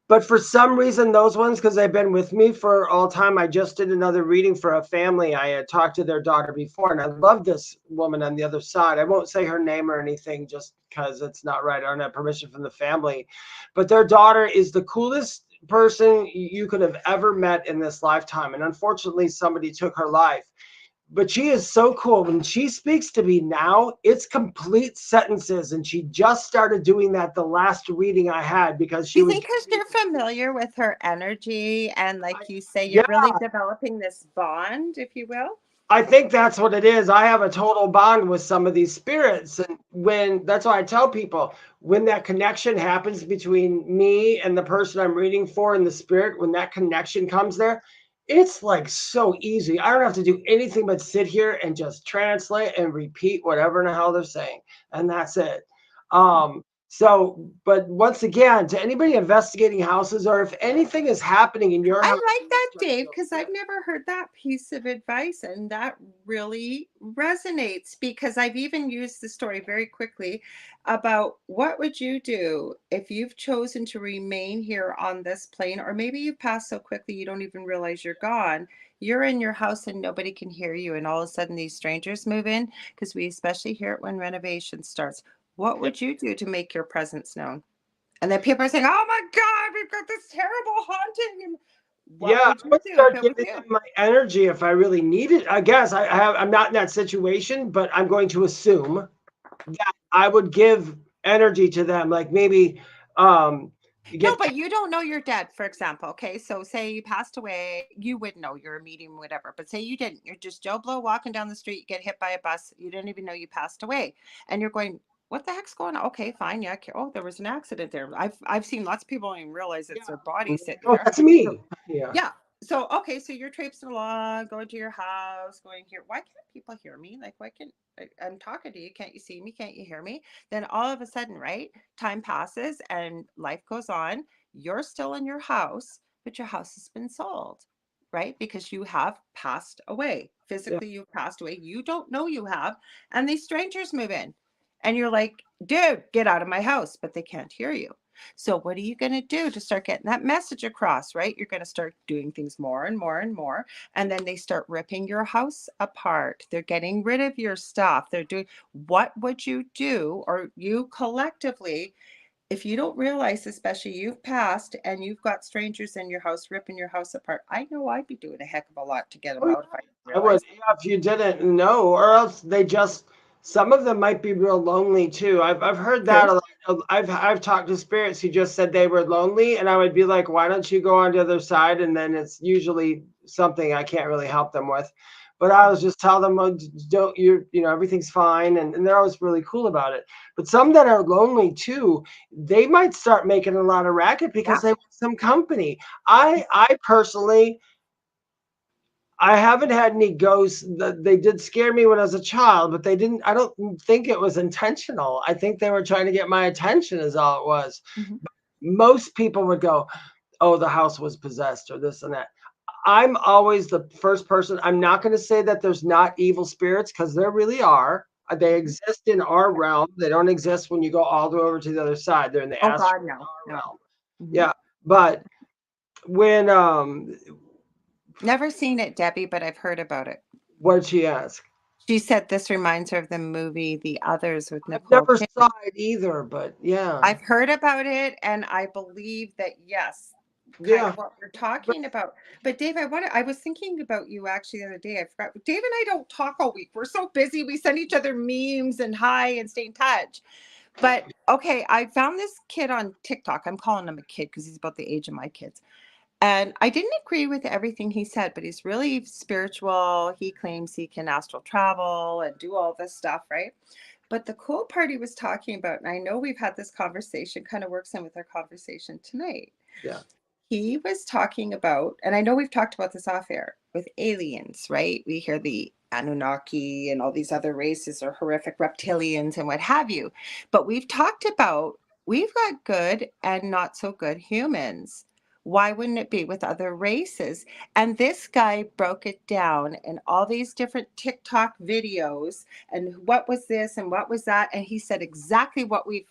C: But for some reason, those ones, because they've been with me for all time, I just did another reading for a family. I had talked to their daughter before, and I love this woman on the other side. I won't say her name or anything just because it's not right. I don't have permission from the family. But their daughter is the coolest person you could have ever met in this lifetime. And unfortunately, somebody took her life. But she is so cool. When she speaks to me now, it's complete sentences. And she just started doing that the last reading I had because
B: Do
C: she
B: you
C: was.
B: think because you're familiar with her energy, and like you say,
C: Yeah,
B: you're really developing this bond, if you will?
C: I think that's what it is. I have a total bond with some of these spirits. And that's why I tell people, when that connection happens between me and the person I'm reading for in the spirit, when that connection comes there, it's like so easy. I don't have to do anything but sit here and just translate and repeat whatever in the hell they're saying. And that's it. But once again, to anybody investigating houses, or if anything is happening in your
B: I
C: house,
B: like that, Dave, because I've never heard that piece of advice, and that really resonates because I've even used the story very quickly about what would you do if you've chosen to remain here on this plane, or maybe you've passed so quickly you don't even realize you're gone. You're in your house and nobody can hear you, and all of a sudden these strangers move in, because we especially hear it when renovation starts. What would you do to make your presence known? And then people are saying, "Oh my God, we've got this terrible haunting." And what
C: yeah,
B: would
C: I
B: you
C: would
B: do if
C: start
B: it was
C: giving
B: you?
C: them my energy if I really need it. I guess I'm not in that situation, but I'm going to assume that I would give energy to them, like maybe
B: No,
C: get
B: but you don't know you're dead, for example. Okay. So say you passed away, you would know you're a medium, whatever. But say you didn't. You're just Joe Blow walking down the street, you get hit by a bus, you didn't even know you passed away. And you're going, what the heck's going on? Okay, fine. Yeah. Oh, there was an accident there. I've seen lots of people don't even realize it's their body sitting
C: oh,
B: there.
C: that's me. Yeah.
B: Yeah. So, okay, so you're traipsing along, going to your house, going here. Why can't people hear me? Like, why can't I'm talking to you? Can't you see me? Can't you hear me? Then all of a sudden, right? Time passes and life goes on. You're still in your house, but your house has been sold, right? Because you have passed away.
C: Yeah.
B: Physically, you've passed away. You don't know you have. And these strangers move in. And you're like, dude, get out of my house. But they can't hear you. So what are you going to do to start getting that message across, right? You're going to start doing things more and more and more. And then they start ripping your house apart. They're getting rid of your stuff. They're doing, what would you do, or you collectively, if you don't realize, especially you've passed and you've got strangers in your house ripping your house apart? I know I'd be doing a heck of a lot to get them
C: Oh,
B: out if I
C: yeah. I would,
B: realized.
C: yeah, if you didn't know, or else they just, some of them might be real lonely too. I've heard that
B: True.
C: a lot. I've talked to spirits who just said they were lonely, and I would be like, why don't you go on the other side? And then it's usually something I can't really help them with. But I was just tell them, oh, don't you know, everything's fine, and they're always really cool about it. But some that are lonely too, they might start making a lot of racket because
B: Yeah.
C: they want some company. I personally, I haven't had any ghosts. They did scare me when I was a child, but they didn't. I don't think it was intentional. I think they were trying to get my attention, is all it was.
B: Mhm.
C: Most people would go, "Oh, the house was possessed," or this and that. I'm always the first person. I'm not going to say that there's not evil spirits, because there really are. They exist in our realm. They don't exist when you go all the way over to the other side. They're in the
B: Oh
C: astral
B: God, no, no.
C: realm.
B: Mhm.
C: Yeah, but when
B: Never seen it, Debbie, but I've heard about it.
C: what did she ask?
B: She said this reminds her of the movie The Others with
C: I've
B: Nicole
C: never
B: Kidman.
C: saw it either, but yeah.
B: I've heard about it, and I believe that, yes, kind
C: Yeah,
B: of what we're
C: but
B: talking about. But Dave, I was thinking about you actually the other day. I forgot. Dave and I don't talk all week. We're so busy. We send each other memes and hi and stay in touch. But okay, I found this kid on TikTok. I'm calling him a kid because he's about the age of my kids. And I didn't agree with everything he said, but he's really spiritual. He claims he can astral travel and do all this stuff, right? But the cool part he was talking about, and I know we've had this conversation, kind of works in with our conversation tonight.
C: yeah.
B: He was talking about, and I know we've talked about this off air, with aliens, right? We hear the Anunnaki and all these other races or horrific reptilians and what have you. But we've talked about, we've got good and not so good humans. Why wouldn't it be with other races? And this guy broke it down in all these different TikTok videos, and what was this and what was that, and he said exactly what we've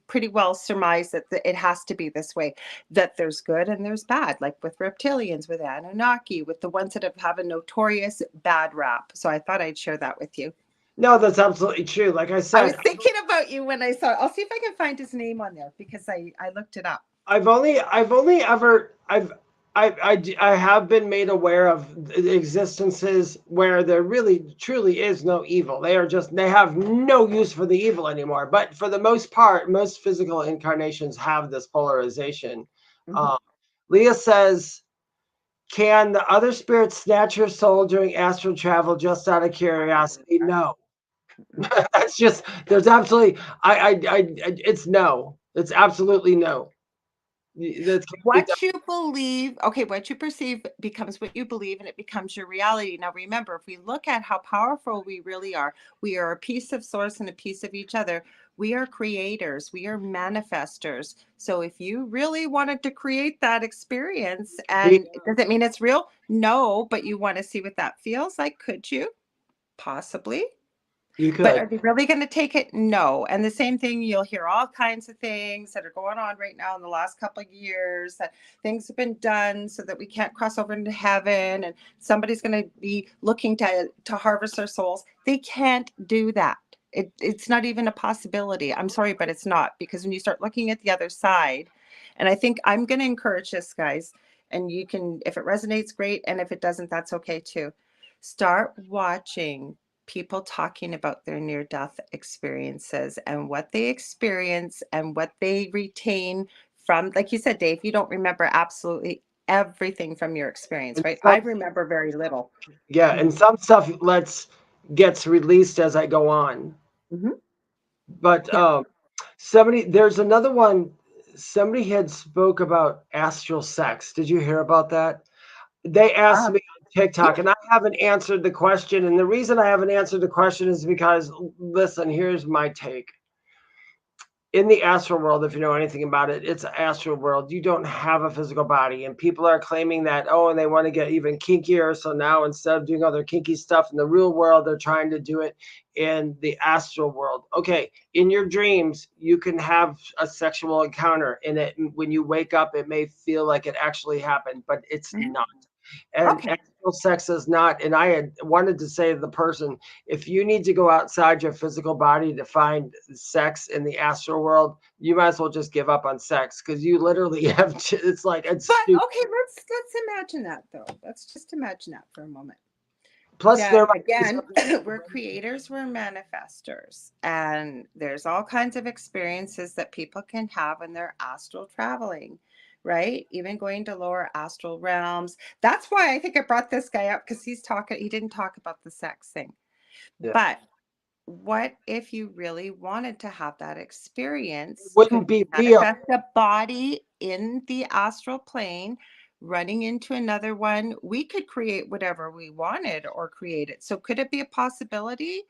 B: pretty well surmised, that it has to be this way, that there's good and there's bad, like with reptilians, with Anunnaki, with the ones that have a notorious bad rap. So I thought I'd share that with you.
C: No, that's absolutely true. Like I
B: I was
C: said,
B: thinking about you when I saw it. I'll see if I can find his name on there because I looked it up.
C: I've only ever I have been made aware of existences where there really truly is no evil. They are just, they have no use for the evil anymore. But for the most part, most physical incarnations have this polarization.
B: Mhm.
C: Uh, Leah says, Can the other spirits snatch your soul during astral travel just out of curiosity? No. That's just, there's absolutely, it's no. It's absolutely no. That can't be done.
B: What you believe, okay, what you perceive becomes what you believe, and it becomes your reality. Now, remember, if we look at how powerful we really are, we are a piece of source and a piece of each other. We are creators, we are manifestors. So if you really wanted to create that experience,
C: We,
B: and does it mean it's real? No, but you want to see what that feels like, could you? Possibly.
C: you
B: But
C: could.
B: are they really going to take it? No. And the same thing, you'll hear all kinds of things that are going on right now in the last couple of years, that things have been done so that we can't cross over into heaven, and somebody's going to be looking to harvest our souls. They can't do that. It's not even a possibility. I'm sorry, but it's not, because when you start looking at the other side, and I think I'm going to encourage this, guys, and you can, if it resonates, great. And if it doesn't, that's okay too. Start watching people talking about their near-death experiences and what they experience and what they retain from, like you said, Dave, you don't remember absolutely everything from your experience,
C: And
B: right? I
C: some,
B: remember very little.
C: yeah, and some stuff gets released as I go on.
B: Mm-hmm.
C: But
B: Yeah.
C: there's another one. Somebody had spoke about astral sex. Did you hear about that? They asked
B: Um,
C: me on TikTok, and I haven't answered the question. And the reason I haven't answered the question is because, listen, here's my take. In the astral world, if you know anything about it, it's an astral world. You don't have a physical body, and people are claiming that, oh, and they want to get even kinkier. So now instead of doing other kinky stuff in the real world, they're trying to do it in the astral world. Okay, in your dreams, you can have a sexual encounter, and it when you wake up, it may feel like it actually happened, but it's
B: mhm.
C: not. And
B: Okay.
C: astral sex is not. And I had wanted to say to the person, if you need to go outside your physical body to find sex in the astral world, you might as well just give up on sex, because you literally have it's like, it's
B: But
C: stupid.
B: okay, let's imagine that though. Let's just imagine that for a moment.
C: Plus there
B: That
C: might be
B: again,
C: some
B: we're creators, we're manifestors, and there's all kinds of experiences that people can have when they're astral traveling, right? Even going to lower astral realms. That's why I think I brought this guy up, because he didn't talk about the sex thing.
C: yeah.
B: But what if you really wanted to have that
C: It
B: experience? Could
C: wouldn't
B: you
C: be real.
B: manifest a body in the astral plane, running into another one? We could create whatever we wanted or create it. So could it be a possibility?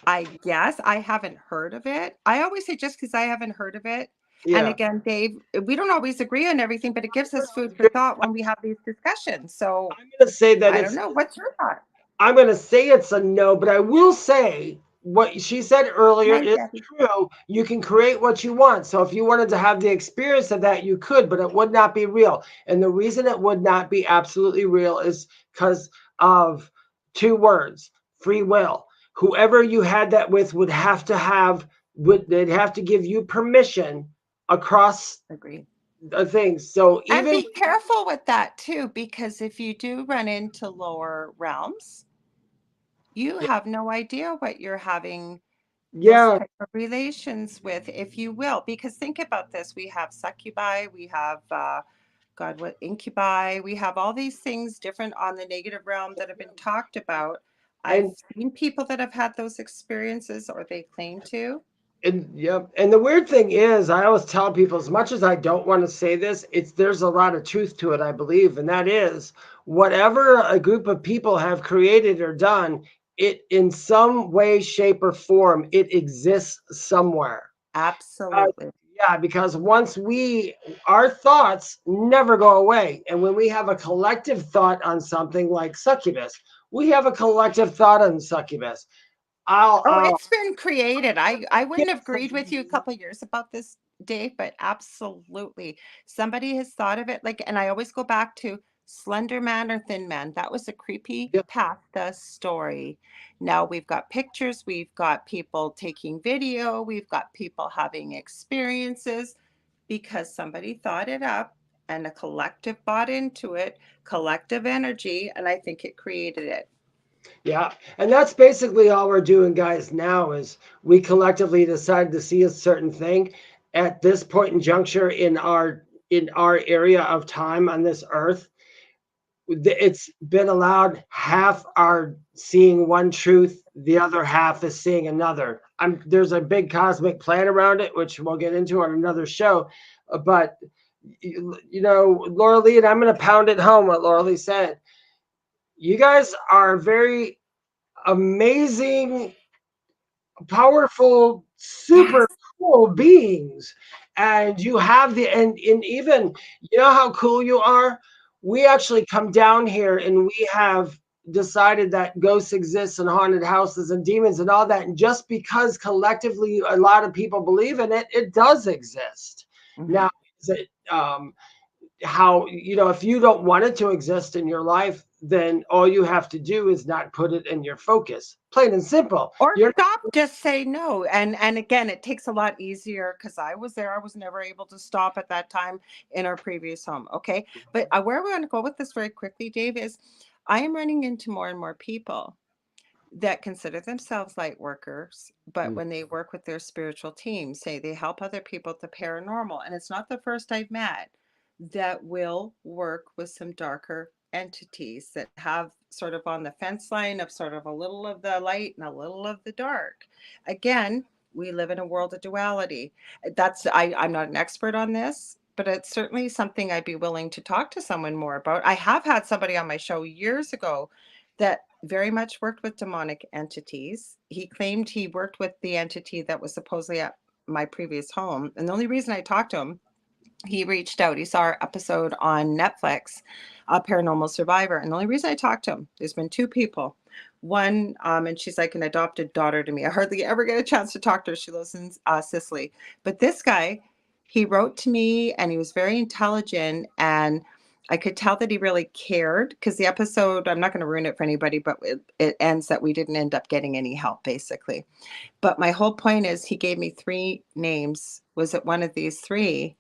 B: I guess I haven't heard of it. I always say, just because I haven't heard of it. And
C: Yeah.
B: again, Dave, we don't always agree on everything, but it gives us food for thought when we have these discussions. So
C: I'm gonna say that
B: I don't know. What's your thought?
C: I'm going to say it's a no, but I will say what she said earlier
B: Nice,
C: is
B: Debbie.
C: true. You can create what you want. So if you wanted to have the experience of that, you could, but it would not be real. And the reason it would not be absolutely real is because of two words: free will. Whoever you had that with they'd have to give you permission across
B: Agree.
C: the things. So
B: And
C: even
B: be careful with that too, because if you do run into lower realms, you have no idea what you're having those
C: yeah,
B: type of relations with, if you will. Because think about this: we have succubi, we have God, what incubi, we have all these things different on the negative realm that have been talked about. I've
C: and
B: seen people that have had those experiences, or they claim to.
C: And the weird thing is, I always tell people, as much as I don't want to say this, there's a lot of truth to it, I believe, and that is, whatever a group of people have created or done, it in some way, shape, or form, it exists somewhere. Uh,
B: Absolutely.
C: yeah, because our thoughts never go away, and when we have a collective thought on something like succubus, we have a collective thought on succubus.
B: Oh,
C: I'll
B: it's been created. I
C: get
B: wouldn't have agreed with you a couple of years about this, Dave, but absolutely. Somebody has thought of it like, and I always go back to Slender Man or Thin Man. That was a creepy
C: yeah,
B: pasta story. Now we've got pictures, we've got people taking video, we've got people having experiences, because somebody thought it up and a collective bought into it, collective energy, and I think it created it.
C: Yeah, and that's basically all we're doing, guys, now is we collectively decided to see a certain thing at this point in juncture in our area of time on this earth. it's been allowed. Half are seeing one truth, the other half is seeing another. There's a big cosmic plan around it, which we'll get into on another show. But Lorilei, and I'm going to pound it home what Lorilei said. You guys are very amazing, powerful, super
B: Yes.
C: cool beings, and you have and even how cool you are. We actually come down here and we have decided that ghosts exist and haunted houses and demons and all that, and just because collectively a lot of people believe in it, it does exist.
B: Mhm.
C: Now, is it how if you don't want it to exist in your life, then all you have to do is not put it in your focus, plain and simple.
B: Or
C: You're
B: stop, just say no. And again, it takes a lot easier because I was there. I was never able to stop at that time in our previous home. Okay. But where we want to go with this very quickly, Dave, is I am running into more and more people that consider themselves light workers, but when they work with their spiritual team, say they help other people with the paranormal, and it's not the first I've met that will work with some darker entities that have sort of on the fence line of sort of a little of the light and a little of the dark. Again, we live in a world of duality. I'm not an expert on this, but it's certainly something I'd be willing to talk to someone more about. I have had somebody on my show years ago that very much worked with demonic entities. He claimed he worked with the entity that was supposedly at my previous home. And the only reason I talked to him, he reached out. He saw our episode on Netflix, Paranormal Survivor. And the only reason I talked to him, there's been two people. One, and she's like an adopted daughter to me. I hardly ever get a chance to talk to her. She lives in Sicily. But this guy, he wrote to me and he was very intelligent. And I could tell that he really cared because the episode, I'm not going to ruin it for anybody, but it ends that we didn't end up getting any help, basically. But my whole point is he gave me three names. Was it one of these three?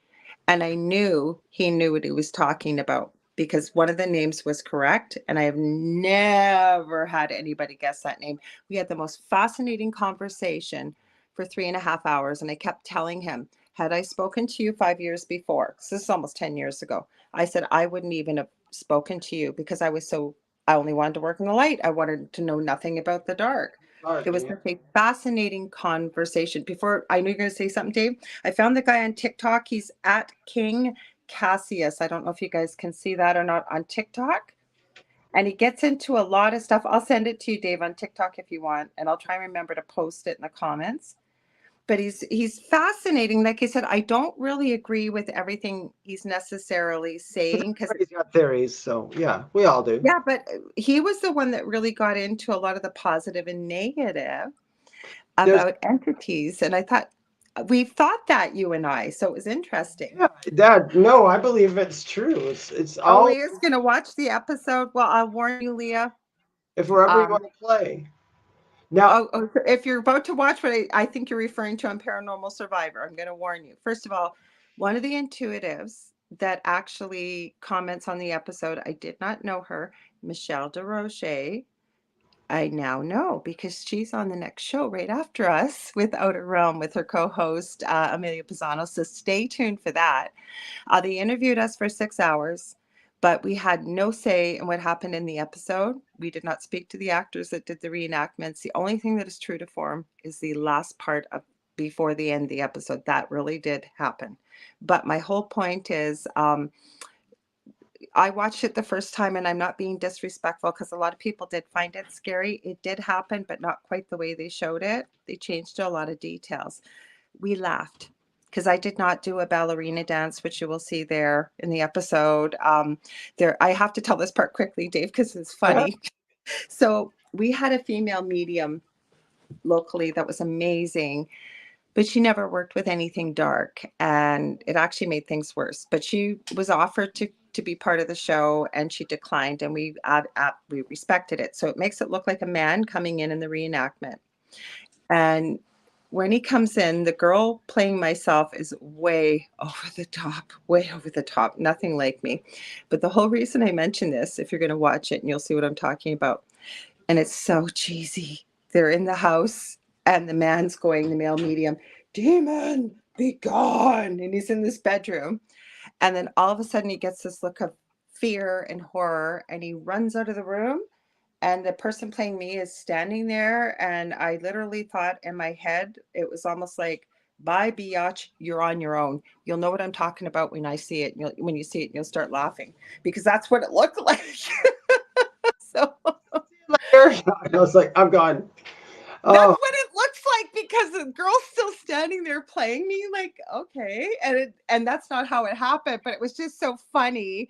B: And I knew he knew what he was talking about because one of the names was correct. And I have never had anybody guess that name. We had the most fascinating conversation for 3.5 hours. And I kept telling him, had I spoken to you 5 years before, because this is almost 10 years ago, I said, I wouldn't even have spoken to you because I only wanted to work in the light. I wanted to know nothing about the dark. It was such a fascinating conversation. Before I knew you were going to say something, Dave, I found the guy on TikTok. He's at King Cassius. I don't know if you guys can see that or not on TikTok. And he gets into a lot of stuff. I'll send it to you, Dave, on TikTok if you want. And I'll try and remember to post it in the comments. But he's fascinating. Like I said, I don't really agree with everything he's necessarily saying because
C: Everybody's got theories, so yeah, we all do.
B: yeah, but he was the one that really got into a lot of the positive and negative
C: There's
B: about entities. And I thought, we've thought that, you and I. So it was interesting.
C: no, I believe it's true. It's
B: Oh,
C: all
B: Leah's going to watch the episode. Well, I'll warn you, Leah.
C: if wherever you want
B: Um,
C: to play. Now,
B: if you're about to watch what I think you're referring to on Paranormal Survivor, I'm going to warn you. First of all, one of the intuitives that actually comments on the episode, I did not know her, Michelle DeRoche. I now know because she's on the next show right after us with Outer Realm with her co-host, Amelia Pisano. So stay tuned for that. They interviewed us for 6 hours, but we had no say in what happened in the episode. We did not speak to the actors that did the reenactments. The only thing that is true to form is the last part of before the end of the episode. That really did happen. But my whole point is, I watched it the first time, and I'm not being disrespectful because a lot of people did find it scary. It did happen, but not quite the way they showed it. They changed a lot of details. We laughed because I did not do a ballerina dance, which you will see there in the episode. I have to tell this part quickly, Dave, because it's funny. So we had a female medium locally that was amazing, but she never worked with anything dark, and it actually made things worse. But she was offered to be part of the show, and she declined, and we respected it. So it makes it look like a man coming in the reenactment. And when he comes in, the girl playing myself is way over the top, nothing like me. But the whole reason I mention this, if you're going to watch it and you'll see what I'm talking about, and it's so cheesy. They're in the house and the man's going, the male medium, demon, be gone. And he's in this bedroom. And then all of a sudden he gets this look of fear and horror, and he runs out of the room, and the person playing me is standing there, and I literally thought in my head, it was almost like, bye biatch, you're on your own. You'll know what I'm talking about when I see it. When you see it, you'll start laughing, because that's what it looked like. So
C: I was like, I'm gone.
B: that's
C: Oh,
B: what it looks like, because the girl's still standing there playing me, like, okay. And that's not how it happened, but it was just so funny.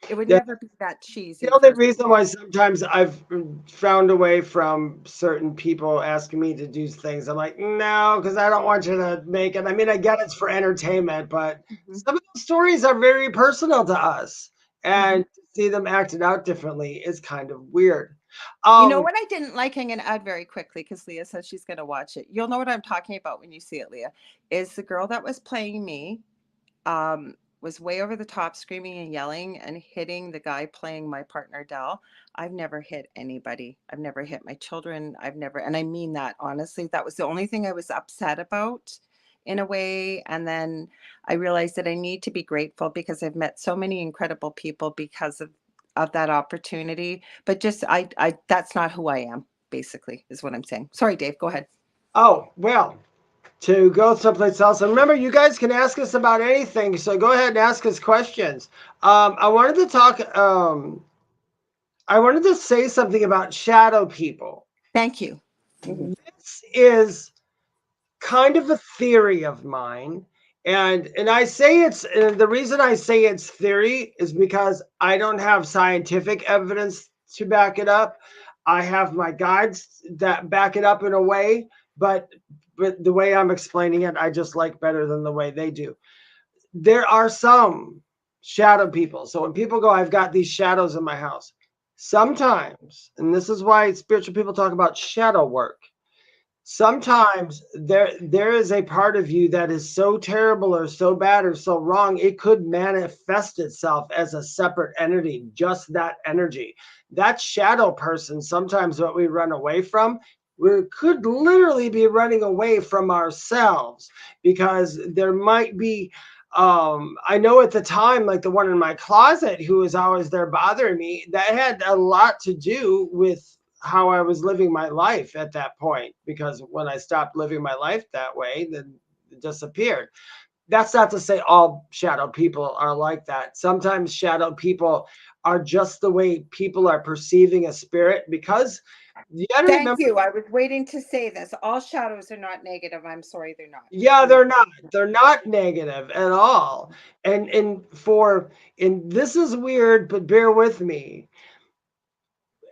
B: It would
C: yeah.
B: never be that cheesy,
C: The only
B: first of
C: reason why
B: all.
C: sometimes I've found away from certain people asking me to do things, I'm like, no, because I don't want you to make it. I mean, I get it's for entertainment, but
B: Mhm.
C: some of those stories are very personal to us,
B: Mhm.
C: and to see them acted out differently is kind of weird.
B: You know
C: Um,
B: what I didn't like? I'm going to add very quickly, because Leah says she's going to watch it. You'll know what I'm talking about when you see it, Leah. Is the girl that was playing me was way over the top, screaming and yelling and hitting the guy playing my partner, Dell. I've never hit anybody. I've never hit my children. I've never, and I mean that honestly. That was the only thing I was upset about, in a way. And then I realized that I need to be grateful, because I've met so many incredible people because of that opportunity. But just, I that's not who I am, basically, is what I'm saying. Sorry, Dave, go ahead.
C: oh, well, to go someplace else. And remember, you guys can ask us about anything, so go ahead and ask us questions. I wanted to talk, I wanted to say something about shadow people.
B: Thank you. Mhm.
C: This is kind of a theory of mine. And I say it's, and the reason I say it's theory is because I don't have scientific evidence to back it up. I have my guides that back it up in a way, but the way I'm explaining it, I just like better than the way they do. There are some shadow people. So when people go, I've got these shadows in my house. Sometimes, and this is why spiritual people talk about shadow work, sometimes there is a part of you that is so terrible or so bad or so wrong, it could manifest itself as a separate entity, just that energy. That shadow person, sometimes what we run away from, we could literally be running away from ourselves, because there might be, I know at the time, like the one in my closet who was always there bothering me, that had a lot to do with how I was living my life at that point. Because when I stopped living my life that way, then it disappeared. That's not to say all shadow people are like that. Sometimes shadow people are just the way people are perceiving a spirit, because you got to
B: Thank
C: remember,
B: you. I was waiting to say this. All shadows are not negative. I'm sorry, they're not.
C: yeah,
B: They're not.
C: they're not negative at all. And this is weird, but bear with me,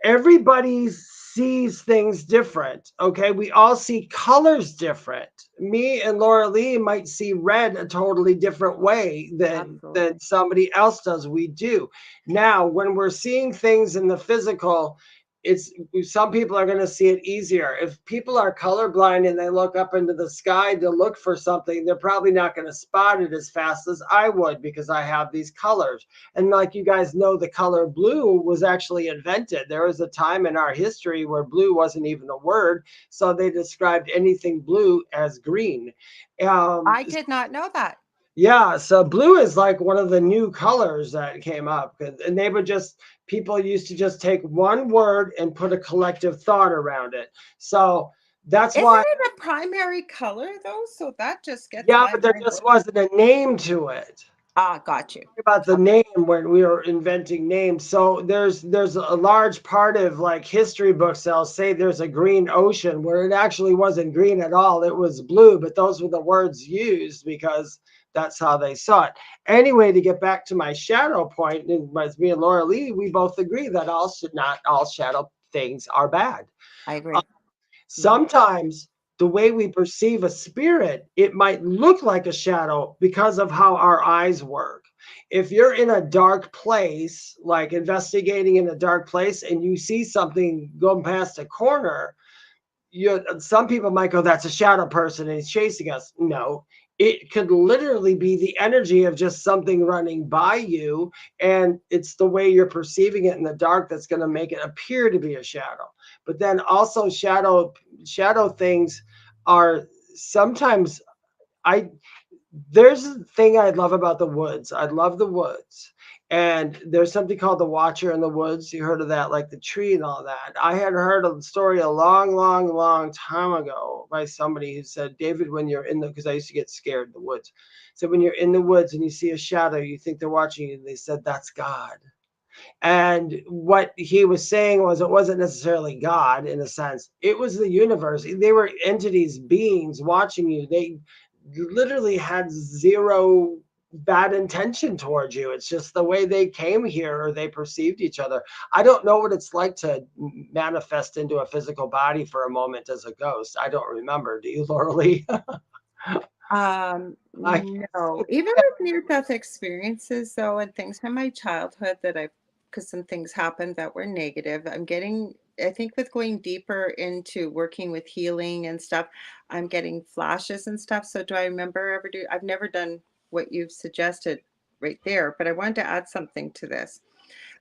C: everybody sees things different. Okay, we all see colors different. Me and Lorilei might see red a totally different way than
B: Absolutely.
C: somebody else does. We do. Now when we're seeing things in the physical, it's, some people are going to see it easier. If people are colorblind and they look up into the sky to look for something, they're probably not going to spot it as fast as I would, because I have these colors. And like you guys know, the color blue was actually invented. There was a time in our history where blue wasn't even a word, so they described anything blue as green. Um,
B: I did not know that.
C: yeah, so blue is like one of the new colors that came up, and they would just, people used to just take one word and put a collective thought around it. So that's
B: Isn't
C: why,
B: it a primary color though? So that just gets
C: yeah,
B: my
C: but there
B: mind
C: just
B: going.
C: wasn't a name to it.
B: Ah, got you.
C: About the name when we were inventing names. So there's a large part of like history books that'll say there's a green ocean, where it actually wasn't green at all. It was blue, but those were the words used because that's how they saw it. Anyway, to get back to my shadow point, and as me and Lorilei, we both agree that not all shadow things are bad.
B: I agree. Mhm.
C: Sometimes the way we perceive a spirit, it might look like a shadow because of how our eyes work. If you're in a dark place, like investigating in a dark place, and you see something going past a corner, some people might go, that's a shadow person and he's chasing us. No, it could literally be the energy of just something running by you, and it's the way you're perceiving it in the dark that's going to make it appear to be a shadow. But then also shadow things are sometimes, I there's a thing I love about the woods. I love the woods. And there's something called the Watcher in the Woods. You heard of that, like the tree and all that. I had heard of the story a long, long, long time ago by somebody who said, David, when you're in the, because I used to get scared in the woods. So when you're in the woods and you see a shadow, you think they're watching you. And they said, that's God. And what he was saying was it wasn't necessarily God in a sense. It was the universe. They were entities, beings watching you. They literally had zero bad intention towards you. It's just the way they came here or they perceived each other. I don't know what it's like to manifest into a physical body for a moment as a ghost. I don't remember. Do you, Lorilei?
B: No, even with near-death experiences though, and things from my childhood that because some things happened that were negative. I think with going deeper into working with healing and stuff, I'm getting flashes and stuff. So do I remember I've never done what you've suggested right there, but I wanted to add something to this.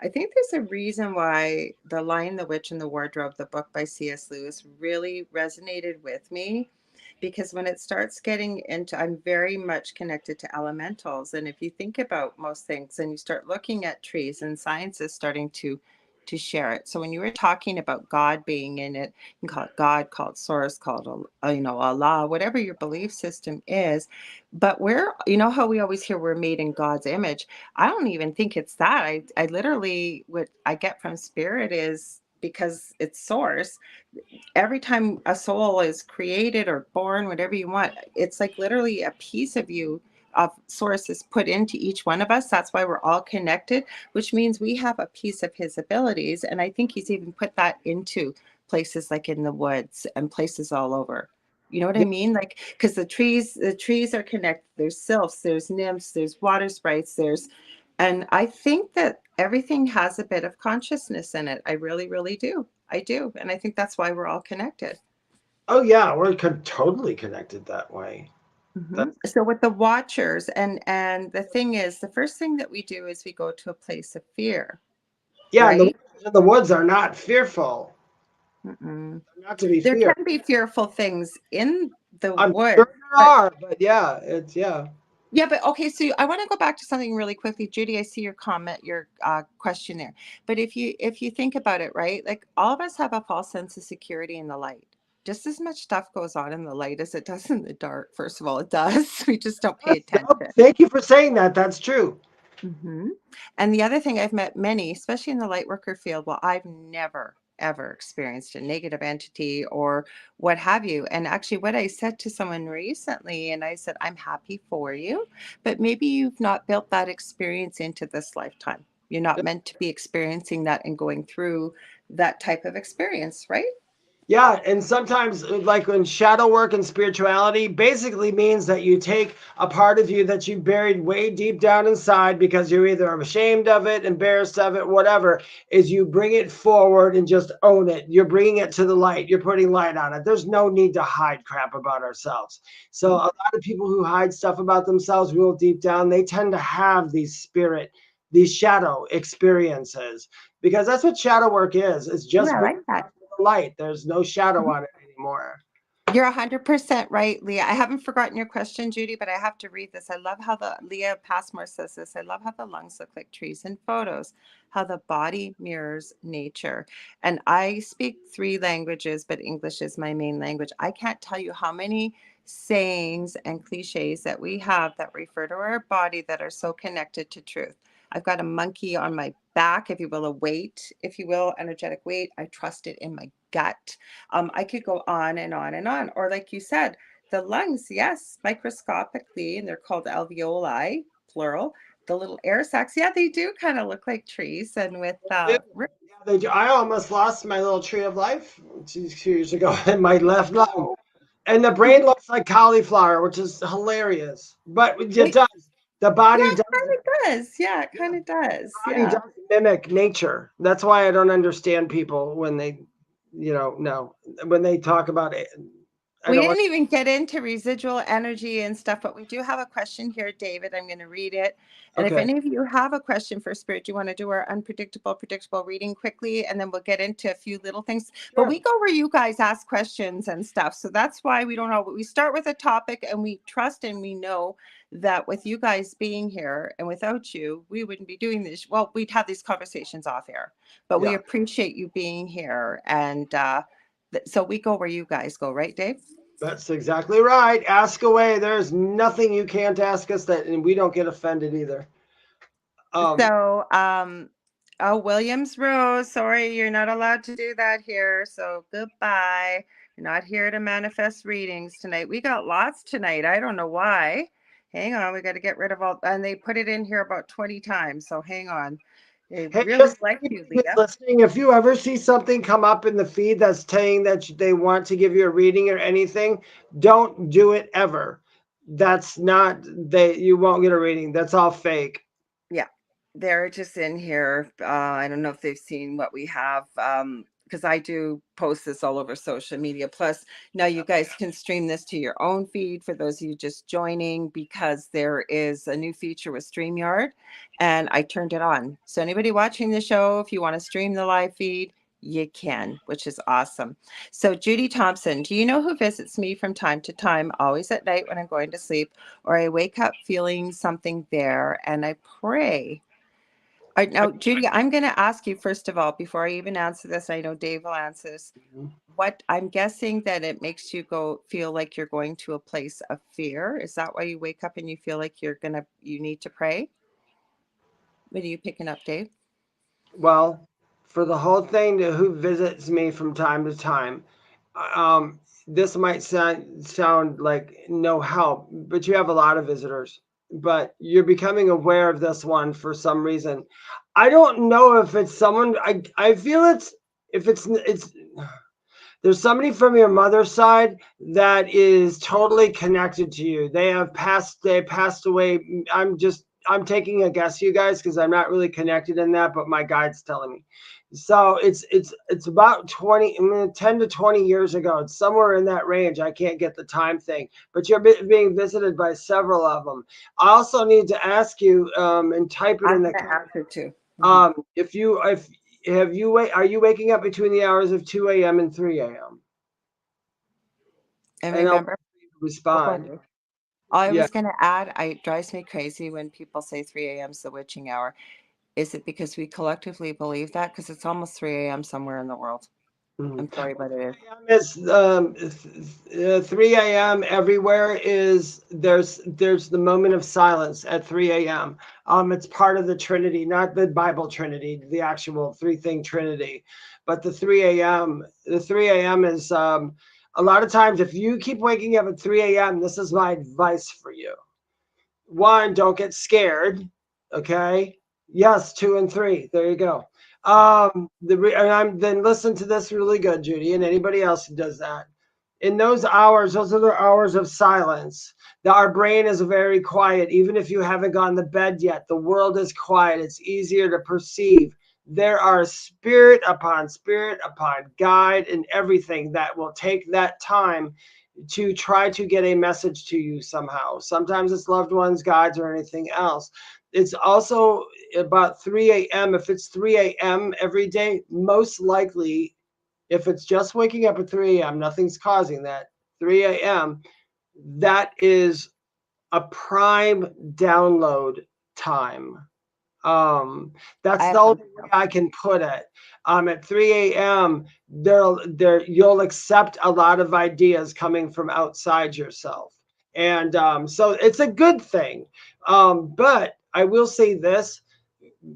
B: I think there's a reason why The Lion, the Witch, and the Wardrobe, the book by C.S. Lewis, really resonated with me, because when it starts getting into, I'm very much connected to elementals. And if you think about most things and you start looking at trees, and science is starting to share it. So when you were talking about God being in it, you can call it God, call it source, call it, Allah, whatever your belief system is. But how we always hear we're made in God's image. I don't even think it's that. I literally, what I get from spirit is, because it's source, every time a soul is created or born, whatever you want, it's like literally a piece of you, of source, is put into each one of us. That's why we're all connected, which means we have a piece of his abilities. And I think he's even put that into places like in the woods and places all over. You know what I mean? Like, because the trees are connected. There's sylphs, there's nymphs, there's water sprites, and I think that everything has a bit of consciousness in it. I really, really do. I do. And I think that's why we're all connected.
C: Oh yeah, we're totally connected that way.
B: So with the watchers, and the thing is, the first thing that we do is we go to a place of fear.
C: Yeah,
B: right?
C: and the woods are not fearful. Not to be
B: There
C: feared.
B: can be fearful things in the
C: I'm
B: woods.
C: sure there are, but yeah,
B: Yeah, but okay, so I want to go back to something really quickly. Judy, I see your comment, your question there. But if you think about it, right, like all of us have a false sense of security in the light. Just as much stuff goes on in the light as it does in the dark. First of all, it does. We just don't pay attention.
C: Thank you for saying that. That's true.
B: And the other thing, I've met many, especially in the light worker field, well, I've never, ever experienced a negative entity or what have you. And actually, what I said to someone recently, and I said, I'm happy for you, but maybe you've not built that experience into this lifetime. You're not meant to be experiencing that and going through that type of experience, right?
C: Yeah, and sometimes like in shadow work and spirituality basically means that you take a part of you that you buried way deep down inside because you're either ashamed of it, embarrassed of it, whatever, is you bring it forward and just own it. You're bringing it to the light. You're putting light on it. There's no need to hide crap about ourselves. So a lot of people who hide stuff about themselves real deep down, they tend to have these shadow experiences, because that's what shadow work is. It's just
B: I like that.
C: light. There's no shadow on it anymore.
B: You're 100% right, Leah. I haven't forgotten your question, Judy, but I have to read this. I love how Leah Passmore says this. I love how the lungs look like trees in photos, how the body mirrors nature. And I speak 3 languages, but English is my main language. I can't tell you how many sayings and cliches that we have that refer to our body that are so connected to truth. I've got a monkey on my back, if you will, a weight, if you will, energetic weight. I trust it in my gut. I could go on and on and on. Or like you said, the lungs, yes, microscopically, and they're called alveoli, plural. The little air sacs, yeah, they do kind of look like trees. And with
C: Yeah, they do. I almost lost my little tree of life 2 years ago in my left lung. And the brain looks like cauliflower, which is hilarious. But it does. The body does.
B: Kind of does. Yeah, it kind of does.
C: The body does mimic nature. That's why I don't understand people when they, when they talk about
B: We didn't even get into residual energy and stuff, but we do have a question here, David. I'm going to read it. And if any of you have a question for Spirit, you want to do our predictable reading quickly, and then we'll get into a few little things. Sure. But we go where you guys ask questions and stuff. So that's why we don't know. We start with a topic, and we trust and we know that with you guys being here and without you, we wouldn't be doing this. Well, we'd have these conversations off air, but we appreciate you being here. And so we go where you guys go, right, Dave?
C: That's exactly right. Ask away. There's nothing you can't ask us that, and we don't get offended either.
B: Williams Rose, sorry, you're not allowed to do that here. So goodbye. You're not here to manifest readings tonight. We got lots tonight. I don't know why. Hang on. We got to get rid of all, and they put it in here about 20 times. So hang on. They really like you, Leah.
C: Listening, if you ever see something come up in the feed that's saying that they want to give you a reading or anything, don't do it ever. That's not, you won't get a reading. That's all fake.
B: Yeah, they're just in here. I don't know if they've seen what we have, because I do post this all over social media. Plus, now you guys can stream this to your own feed for those of you just joining, because there is a new feature with StreamYard, and I turned it on. So anybody watching the show, if you want to stream the live feed, you can, which is awesome. So Judy Thompson, do you know who visits me from time to time, always at night when I'm going to sleep, or I wake up feeling something there and I pray? Now, Judy, I'm going to ask you, first of all, before I even answer this, I know Dave will answer this. What I'm guessing that it makes you feel like you're going to a place of fear. Is that why you wake up and you feel like you need to pray? What are you picking up, Dave?
C: Well, for the whole thing to who visits me from time to time, this might sound like no help, but you have a lot of visitors. But you're becoming aware of this one for some reason. I don't know if it's someone. I feel it's there's somebody from your mother's side that is totally connected to you. They passed away. I'm taking a guess, you guys, because I'm not really connected in that, but my guide's telling me. So it's about 10 to 20 years ago. It's somewhere in that range. I can't get the time thing, but you're being visited by several of them. I also need to ask you, and type it in the
B: answer too.
C: Are you waking up between the hours of 2 a.m. and 3 a.m.?
B: And remember,
C: respond.
B: I was going to add, it drives me crazy when people say 3 a.m. is the witching hour. Is it because we collectively believe that? Because it's almost 3 a.m. somewhere in the world. I'm sorry, but it
C: is. 3 a.m. everywhere there's the moment of silence at 3 a.m. It's part of the Trinity, not the Bible Trinity, the actual three-thing Trinity, but the 3 a.m. The 3 a.m. is a lot of times if you keep waking up at 3 a.m., this is my advice for you. One, don't get scared. Okay. Yes, 2 and 3. There you go. Then listen to this really good, Judy, and anybody else who does that. In those hours, those are the hours of silence. Our brain is very quiet. Even if you haven't gone to bed yet, the world is quiet. It's easier to perceive. There are spirit upon guide and everything that will take that time to try to get a message to you somehow. Sometimes it's loved ones, guides, or anything else. It's also about 3 a.m. If it's 3 a.m. every day, most likely, if it's just waking up at 3 a.m., nothing's causing that. 3 a.m., that is a prime download time. That's the only way I can put it. At 3 a.m., you'll accept a lot of ideas coming from outside yourself. And so it's a good thing. But I will say this,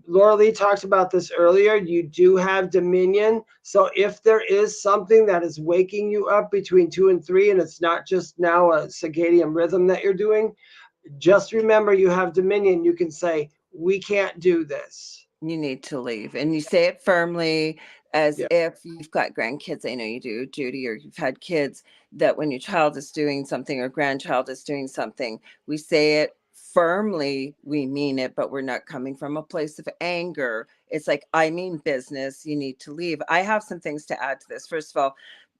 C: Lorilei talked about this earlier, you do have dominion. So if there is something that is waking you up between 2 and 3, and it's not just now a circadian rhythm that you're doing, just remember you have dominion. You can say, we can't do this.
B: You need to leave. And you say it firmly, as if you've got grandkids. I know you do, Judy, or you've had kids, that when your child is doing something or grandchild is doing something, we say it firmly, we mean it, but we're not coming from a place of anger. It's like, I mean business, you need to leave. I have some things to add to this. First of all,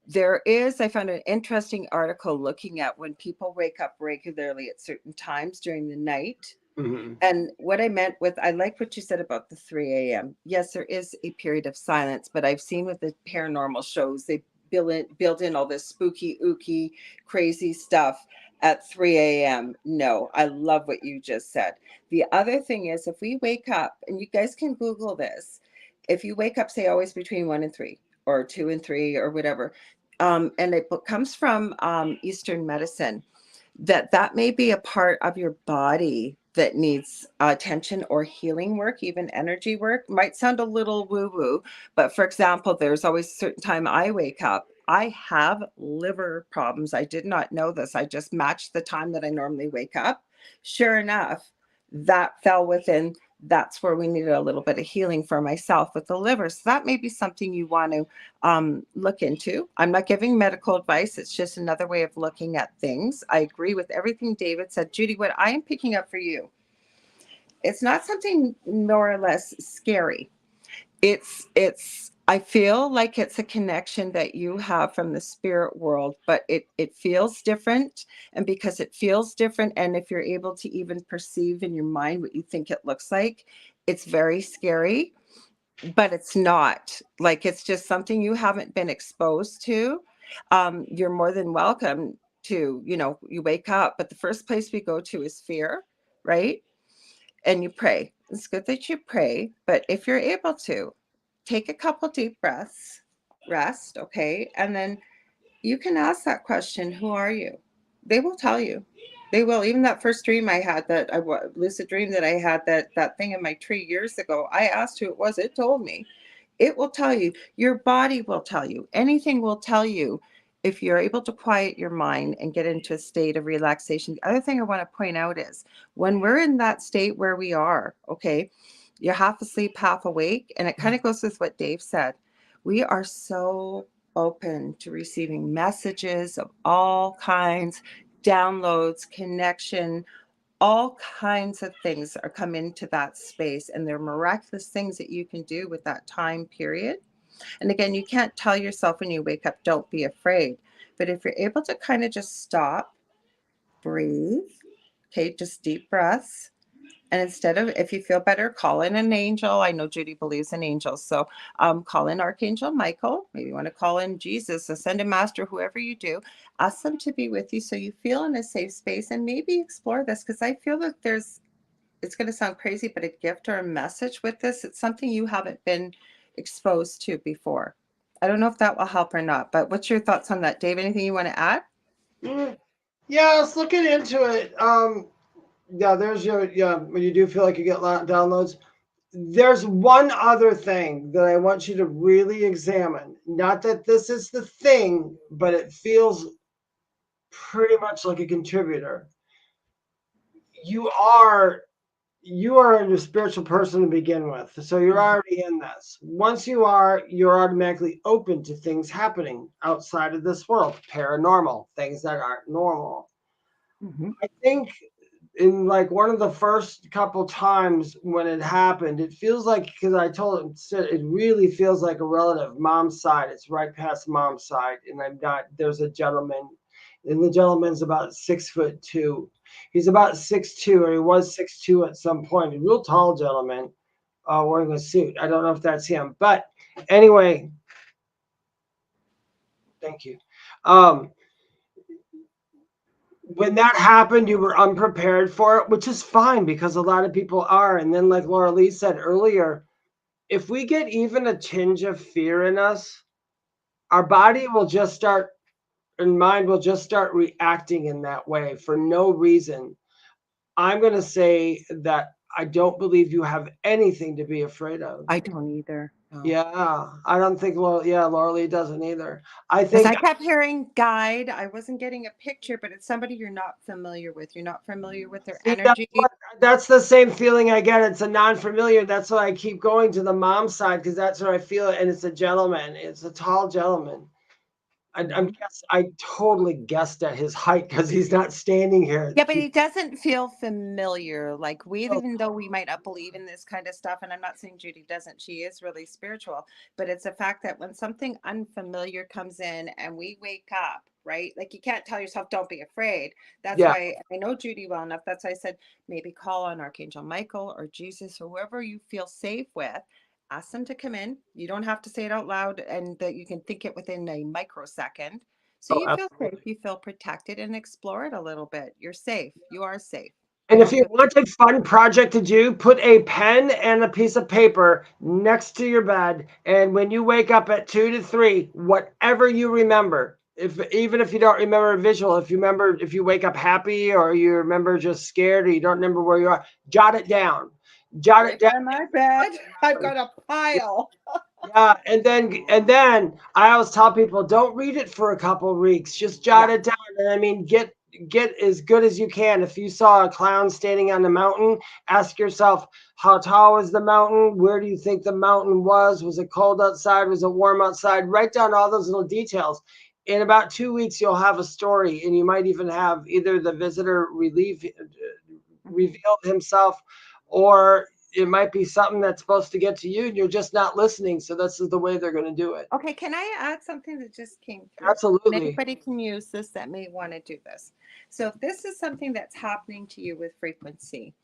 B: I found an interesting article looking at when people wake up regularly at certain times during the night.
C: Mm-hmm.
B: And what I meant with, I like what you said about the 3 a.m. Yes, there is a period of silence, but I've seen with the paranormal shows, they build in all this spooky, ooky, crazy stuff at 3 a.m. No, I love what you just said. The other thing is, if we wake up, and you guys can Google this, if you wake up, say always between 1 and 3, or 2 and 3, or whatever, and it comes from Eastern medicine, that may be a part of your body that needs attention or healing work, even energy work. Might sound a little woo woo, but for example, there's always a certain time I wake up. I have liver problems. I did not know this. I just matched the time that I normally wake up. Sure enough, that fell within. That's where we needed a little bit of healing for myself with the liver. So that may be something you want to look into. I'm not giving medical advice. It's just another way of looking at things. I agree with everything David said. Judy, what I am picking up for you, it's not something more or less scary. It's I feel like it's a connection that you have from the spirit world, but it feels different. And because it feels different, and if you're able to even perceive in your mind what you think it looks like, it's very scary. But it's not like, it's just something you haven't been exposed to. You're more than welcome to, you wake up, but the first place we go to is fear, right? And you pray. It's good that you pray, but if you're able to, take a couple deep breaths, rest, okay? And then you can ask that question, who are you? They will tell you. They will. Even that first dream I had, lucid dream that I had, that thing in my tree years ago, I asked who it was. It told me. It will tell you. Your body will tell you. Anything will tell you if you're able to quiet your mind and get into a state of relaxation. The other thing I want to point out is when we're in that state where we are, okay, you're half asleep, half awake, and it kind of goes with what Dave said. We are so open to receiving messages of all kinds, downloads, connection, all kinds of things are come into that space, and they're miraculous things that you can do with that time period. And again, you can't tell yourself when you wake up, don't be afraid. But if you're able to kind of just stop, breathe, okay, just deep breaths. And instead of, if you feel better, call in an angel. I know Judy believes in angels. So call in Archangel Michael. Maybe you want to call in Jesus, Ascended Master, whoever you do. Ask them to be with you so you feel in a safe space, and maybe explore this, because I feel that it's going to sound crazy, but a gift or a message with this. It's something you haven't been exposed to before. I don't know if that will help or not, but what's your thoughts on that, Dave? Anything you want to add?
C: Yeah, I was looking into it. Yeah, there's when you do feel like you get downloads. There's one other thing that I want you to really examine. Not that this is the thing, but it feels pretty much like a contributor. You are a spiritual person to begin with, so you're already in this. Once you're automatically open to things happening outside of this world, paranormal, things that aren't normal.
B: Mm-hmm.
C: I think in like one of the first couple times when it happened, it feels like, because I told him, it really feels like a relative, mom's side. It's right past mom's side, and there's a gentleman, and the gentleman's about 6'2". He's about 6'2", or he was 6'2" at some point. A real tall gentleman, wearing a suit. I don't know if that's him, but anyway, thank you. When that happened, you were unprepared for it, which is fine because a lot of people are. And then, like Lorilei said earlier, if we get even a tinge of fear in us, our body will just start, and mind will just start reacting in that way for no reason. I'm going to say that I don't believe you have anything to be afraid of.
B: I don't either. No.
C: Yeah, I don't think Lorilei doesn't either. I
B: Because
C: think
B: I kept hearing guide. I wasn't getting a picture, but it's somebody you're not familiar with. You're not familiar with their energy.
C: That's the same feeling I get. It's a non-familiar. That's why I keep going to the mom side, because that's where I feel it. And it's a gentleman. It's a tall gentleman. I totally guessed at his height because he's not standing here.
B: Yeah, but he doesn't feel familiar. Like
C: Oh,
B: even though we might not believe in this kind of stuff, and I'm not saying Judy doesn't, she is really spiritual, but it's a fact that when something unfamiliar comes in and we wake up, right? Like you can't tell yourself, don't be afraid. That's
C: yeah.
B: why I know Judy well enough. That's why I said maybe call on Archangel Michael or Jesus or whoever you feel safe with. Ask them to come in. You don't have to say it out loud, and that you can think it within a microsecond. So
C: Oh,
B: you feel
C: absolutely.
B: safe, you feel protected, and explore it a little bit. You're safe. You are safe. I
C: And if
B: don't
C: you
B: feel
C: want a fun project to do, put a pen and a piece of paper next to your bed. And when you wake up at 2 to 3, whatever you remember, even if you don't remember a visual, if you wake up happy or you remember just scared or you don't remember where you are, jot it down. Jot it
B: right
C: down.
B: by my bed. I've got a pile.
C: Yeah, and then I always tell people don't read it for a couple of weeks. Just jot
B: Yeah.
C: it down. And I mean, get as good as you can. If you saw a clown standing on the mountain, ask yourself how tall is the mountain? Where do you think the mountain was? Was it cold outside? Was it warm outside? Write down all those little details. In about 2 weeks, you'll have a story, and you might even have either the visitor
B: Mhm.
C: reveal himself, or it might be something that's supposed to get to you and you're just not listening. So this is the way they're going to do it.
B: Okay, can I add something that just came through? And
C: Absolutely.
B: anybody can use this that may want to do this. So if this is something that's happening to you with frequency,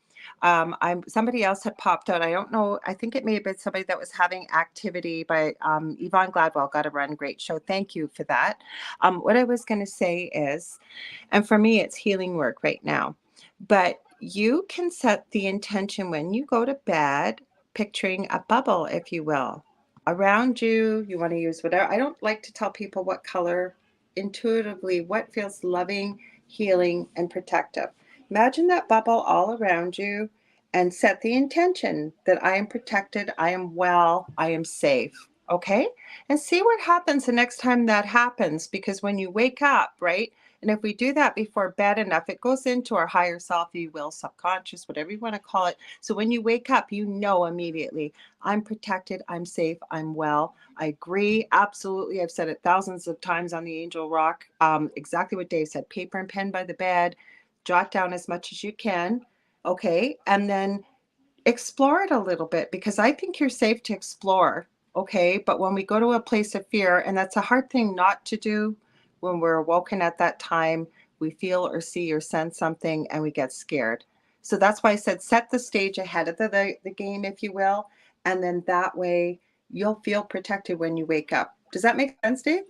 B: I'm somebody else had popped out. I don't know. I think it may have been somebody that was having activity, but Yvonne Gladwell got a run. Great show. Thank you for that. What I was going to say is, and for me, it's healing work right now. But you can set the intention when you go to bed, picturing a bubble, if you will, around you. You want to use whatever. I don't like to tell people what color, intuitively, what feels loving, healing, and protective. Imagine that bubble all around you and set the intention that I am protected, I am well, I am safe. Okay? And see what happens the next time that happens. Because when you wake up, right? And if we do that before bed enough, it goes into our higher self, if you will, subconscious, whatever you want to call it. So when you wake up, you know immediately, I'm protected, I'm safe, I'm well. I agree. Absolutely. I've said it thousands of times on the Angel Rock. Exactly what Dave said, paper and pen by the bed, jot down as much as you can. Okay. And then explore it a little bit, because I think you're safe to explore. Okay. But when we go to a place of fear, and that's a hard thing not to do, when we're awoken at that time, we feel or see or sense something and we get scared. So that's why I said set the stage ahead of the game, if you will. And then that way you'll feel protected when you wake up. Does that make sense, Dave?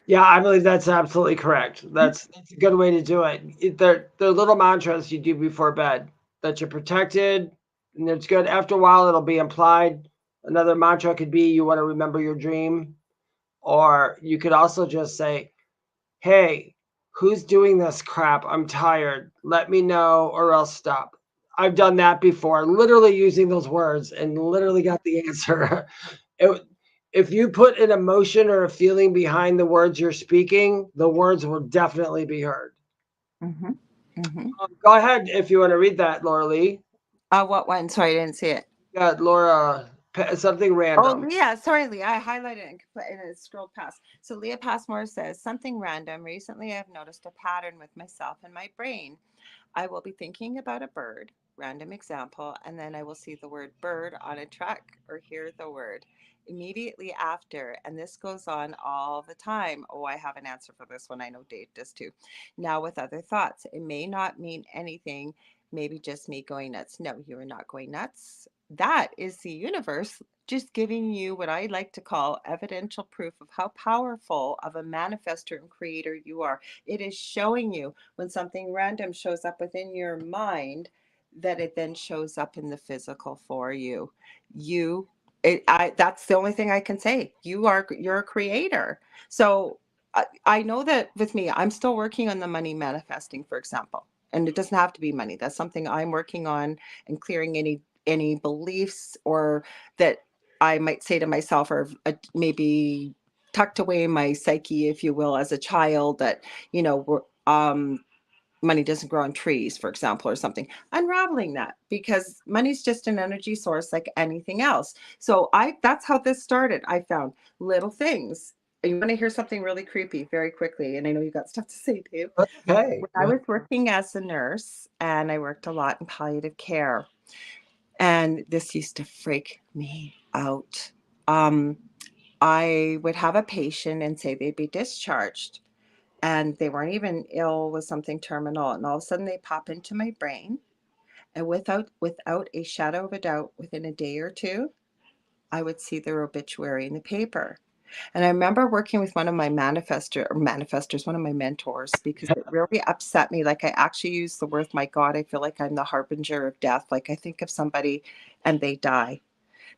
C: Yeah, I believe that's absolutely correct. That's a good way to do it. They're little mantras you do before bed that you're protected, and it's good. After a while, it'll be implied. Another mantra could be you want to remember your dream, or you could also just say, "Hey, who's doing this crap? I'm tired. Let me know, or else stop." I've done that before, literally using those words, and literally got the answer. It, if you put an emotion or a feeling behind the words you're speaking, the words will definitely be heard.
B: Mm-hmm. Mm-hmm.
C: Go ahead if you want to read that, Laura Lee.
B: What one? Sorry, I didn't see it.
C: Got Laura, something
B: Oh,
C: random.
B: Leah. Sorry, Leah. I highlighted it and it scrolled past. So Leah Passmore says, something random. Recently, I've noticed a pattern with myself and my brain. I will be thinking about a bird, random example, and then I will see the word bird on a truck or hear the word immediately after. And this goes on all the time. Oh, I have an answer for this one. I know Dave does too. Now, with other thoughts, it may not mean anything, maybe just me going nuts. No, you are not going nuts. That is the universe just giving you what I like to call evidential proof of how powerful of a manifester and creator you are. It is showing you when something random shows up within your mind, that it then shows up in the physical for you. You that's the only thing I can say. You're a creator. So I know that with me, I'm still working on the money manifesting, for example. And it doesn't have to be money. That's something I'm working on, and clearing any beliefs or that I might say to myself, or maybe tucked away in my psyche, if you will, as a child, that money doesn't grow on trees, for example, or something. Unraveling that, because money's just an energy source like anything else. So that's how this started. I found little things. You want to hear something really creepy very quickly? And I know you got stuff to say, Dave.
C: Okay.
B: When I was working as a nurse, and I worked a lot in palliative care, and this used to freak me out. I would have a patient and say they'd be discharged, and they weren't even ill with something terminal, and all of a sudden they pop into my brain, and without a shadow of a doubt, within a day or two, I would see their obituary in the paper. And I remember working with one of my manifestors, one of my mentors, because it really upset me. Like, I actually use the word, my God, I feel like I'm the harbinger of death. Like, I think of somebody and they die.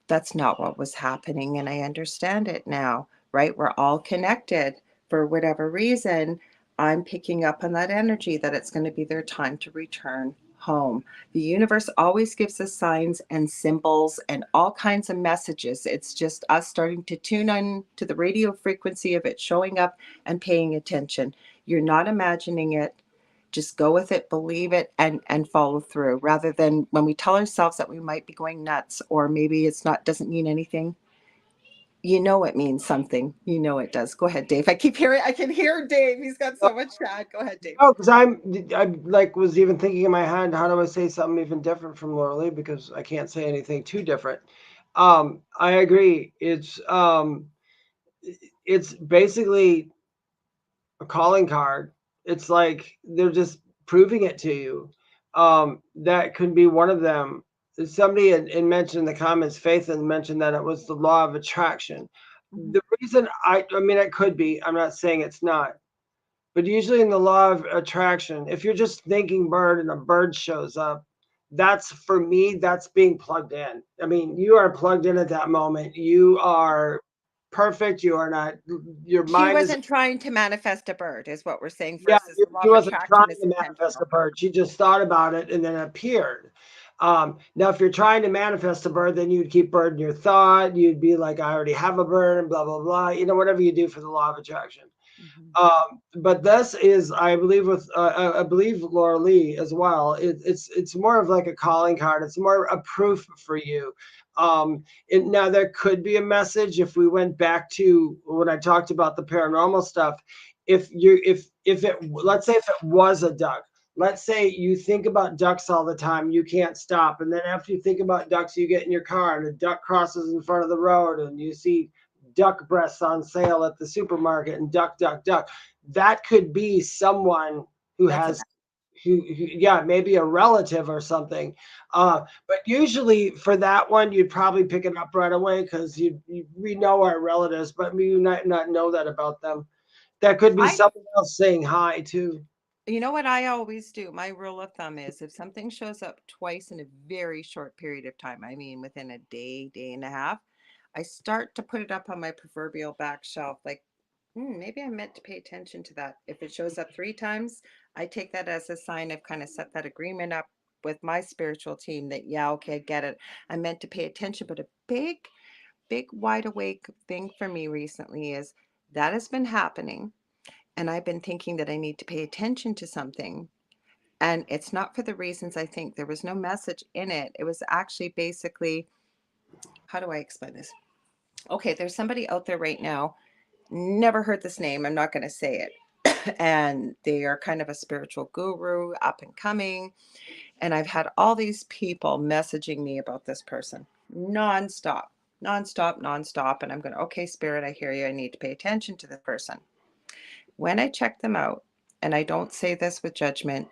B: That's not what was happening. And I understand it now, right? We're all connected. For whatever reason, I'm picking up on that energy that it's going to be their time to return home. The universe always gives us signs and symbols and all kinds of messages. It's just us starting to tune on to the radio frequency of it showing up and paying attention. You're not imagining it. Just go with it, believe it, and follow through, rather than when we tell ourselves that we might be going nuts, or maybe it's not, doesn't mean anything. You know it means something. You know it does. Go ahead, Dave. I can hear Dave. He's got so much chat. Go ahead, Dave.
C: Oh, because I like was even thinking in my head, how do I say something even different from Lorilei, because I can't say anything too different. I agree. It's basically a calling card. It's like they're just proving it to you. That could be one of them. Somebody had mentioned in the comments, Faith had mentioned that it was the law of attraction. The reason I mean, it could be, I'm not saying it's not, but usually in the law of attraction, if you're just thinking bird and a bird shows up, that's, for me, that's being plugged in. I mean, you are plugged in at that moment. You are perfect. You are not, your
B: She
C: mind is,
B: wasn't trying to manifest a bird, is what we're saying,
C: yeah,
B: versus the law
C: she
B: of
C: wasn't trying
B: attraction is
C: to manifest a
B: intentional.
C: bird. She just thought about it and then it appeared. Now, if you're trying to manifest a bird, then you'd keep bird in your thought. You'd be like, I already have a bird, and blah, blah, blah. You know, whatever you do for the law of attraction. But this is, I believe, I believe Laura Lee as well. It's more of like a calling card. It's more a proof for you. Now there could be a message if we went back to when I talked about the paranormal stuff. If it, let's say if it was a duck. Let's say you think about ducks all the time, you can't stop, and then after you think about ducks, you get in your car and a duck crosses in front of the road, and you see duck breasts on sale at the supermarket and duck, duck, duck. That could be someone who has, yeah, maybe a relative or something. But usually for that one, you'd probably pick it up right away because we know our relatives, but we might not know that about them. That could be someone else saying hi too.
B: You know what I always do? My rule of thumb is, if something shows up twice in a very short period of time, I mean within a day, day and a half, I start to put it up on my proverbial back shelf. Like, maybe I meant to pay attention to that. If it shows up 3 times, I take that as a sign. I've kind of set that agreement up with my spiritual team that, yeah, okay, I get it. I meant to pay attention. But a big, big, wide awake thing for me recently is that has been happening. And I've been thinking that I need to pay attention to something. And it's not for the reasons I think. There was no message in it. It was actually basically, how do I explain this? Okay, there's somebody out there right now, never heard this name. I'm not going to say it. And they are kind of a spiritual guru, up and coming. And I've had all these people messaging me about this person nonstop, nonstop, nonstop. And I'm going, okay, Spirit, I hear you. I need to pay attention to this person. When I checked them out, and I don't say this with judgment,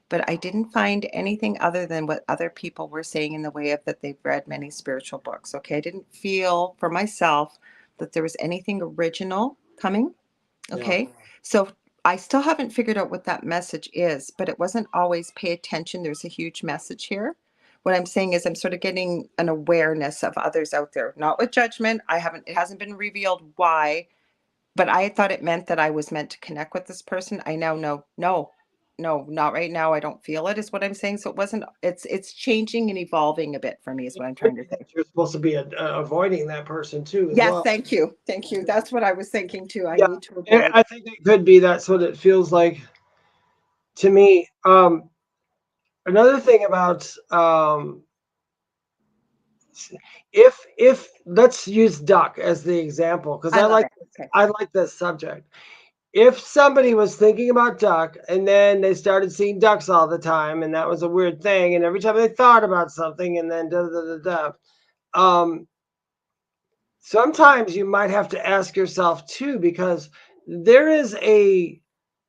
B: but I didn't find anything other than what other people were saying in the way of that they've read many spiritual books. Okay. I didn't feel for myself that there was anything original coming. Okay. Yeah. So I still haven't figured out what that message is, but it wasn't always pay attention. There's a huge message here. What I'm saying is I'm sort of getting an awareness of others out there, not with judgment. It hasn't been revealed why, but I thought it meant that I was meant to connect with this person. I now know, no, not right now. I don't feel it, is what I'm saying. So it wasn't, it's changing and evolving a bit for me, is what I'm trying to say.
C: You're supposed to be avoiding that person too, as
B: yes,
C: well.
B: thank you. Thank you. That's what I was thinking too. I
C: Yeah,
B: need to avoid.
C: I think it could be, that's what it feels like to me. Another thing about if let's use duck as the example, because
B: I love it. Okay.
C: I like this subject. If somebody was thinking about duck and then they started seeing ducks all the time, and that was a weird thing, and every time they thought about something, and then da da da da, um, sometimes you might have to ask yourself too, because there is a,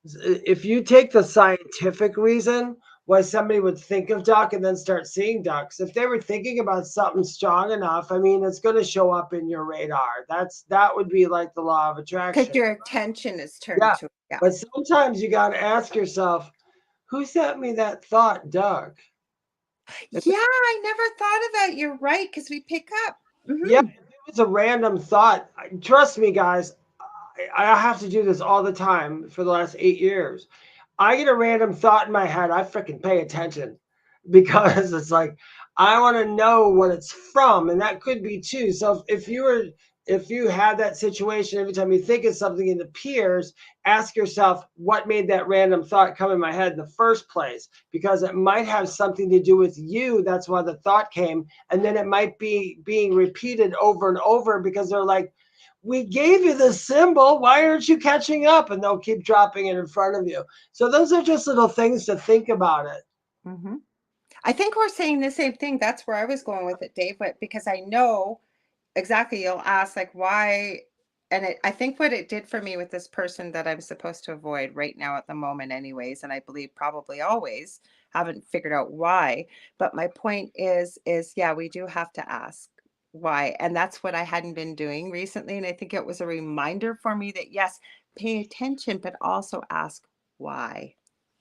C: if you take the scientific reason why somebody would think of duck and then start seeing ducks, if they were thinking about something strong enough, I mean, it's going to show up in your radar. That would be like the law of attraction.
B: Because your attention is turned
C: Yeah,
B: to it. Yeah.
C: but sometimes you got to ask yourself, who sent me that thought, Doug?
B: Yeah, I never thought of that. You're right, because we pick up.
C: Yeah, if it was a random thought. Trust me, guys, I have to do this all the time for the last 8 years. I get a random thought in my head, I freaking pay attention because it's like I want to know what it's from, and that could be too. So if you had that situation, every time you think of something and it appears, ask yourself what made that random thought come in my head in the first place, because it might have something to do with you. That's why the thought came, and then it might be being repeated over and over because they're like, we gave you the symbol. Why aren't you catching up? And they'll keep dropping it in front of you. So those are just little things to think about it.
B: Mm-hmm. I think we're saying the same thing. That's where I was going with it, Dave, but because I know exactly, you'll ask like why, and I think what it did for me with this person that I'm supposed to avoid right now at the moment anyways, and I believe probably always, haven't figured out why, but my point is yeah, we do have to ask why, and that's what I hadn't been doing recently, and I think it was a reminder for me that yes, pay attention but also ask why,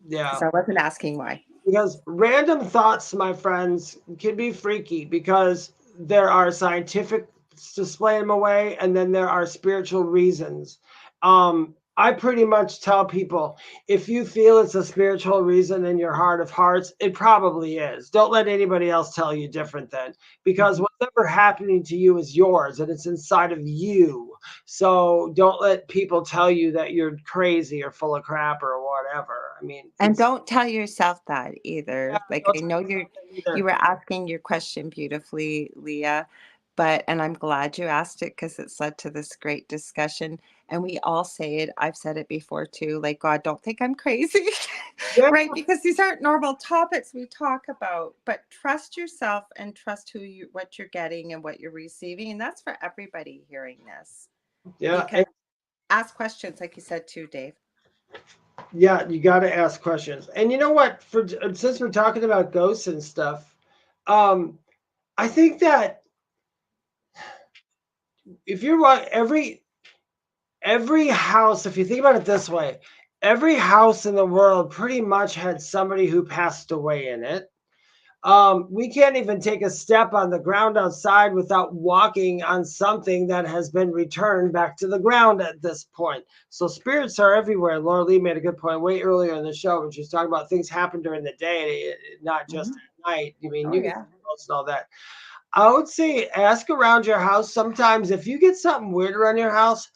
B: because
C: Yeah.
B: I wasn't asking why.
C: Because random thoughts, my friends, can be freaky because there are scientific display them away, and then there are spiritual reasons. I pretty much tell people, if you feel it's a spiritual reason in your heart of hearts, it probably is. Don't let anybody else tell you different then, because whatever happening to you is yours and it's inside of you. So don't let people tell you that you're crazy or full of crap or whatever. I mean,
B: And don't tell yourself that either.
C: yeah,
B: Like
C: don't
B: I
C: tell
B: know
C: yourself that
B: you
C: either.
B: were asking your question beautifully, Leah, but and I'm glad you asked it because it's led to this great discussion. And we all say it. I've said it before too. Like, God, don't think I'm crazy.
C: Yeah,
B: Right? Because these aren't normal topics we talk about. But trust yourself and trust what you're getting and what you're receiving. And that's for everybody hearing this.
C: yeah,
B: Because ask questions, like you said too, Dave.
C: yeah. You got to ask questions. And you know what? For since we're talking about ghosts and stuff, um, I think that if you're right, every house, if you think about it this way, every house in the world pretty much had somebody who passed away in it. We can't even take a step on the ground outside without walking on something that has been returned back to the ground at this point. So spirits are everywhere. Laura Lee made a good point way earlier in the show when she was talking about things happen during the day, not just at night. I mean,
B: Oh,
C: you get
B: yeah.
C: ghosts and all that. I would say ask around your house. Sometimes if you get something weird around your house,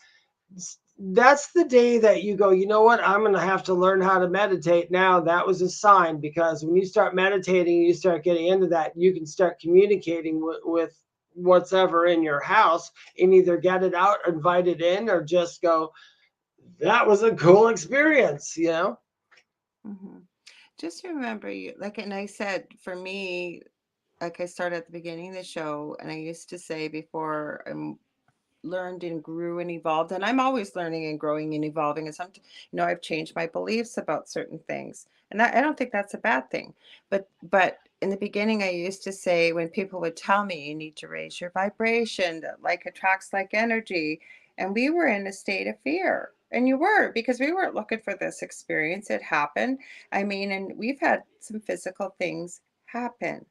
C: that's the day that you go, you know what, I'm going to have to learn how to meditate now. That was a sign, because when you start meditating, you start getting into that, you can start communicating with what's ever in your house and either get it out, invite it in, or just go, that was a cool experience, you know?
B: Mm-hmm. Just remember, you like, and I said for me, like I started at the beginning of the show, and I used to say before I learned and grew and evolved, and I'm always learning and growing and evolving. And I've changed my beliefs about certain things, and I don't think that's a bad thing. But in the beginning, I used to say when people would tell me you need to raise your vibration, that like attracts like energy, and we were in a state of fear. And you were, because we weren't looking for this experience. It happened. I mean, and we've had some physical things happen.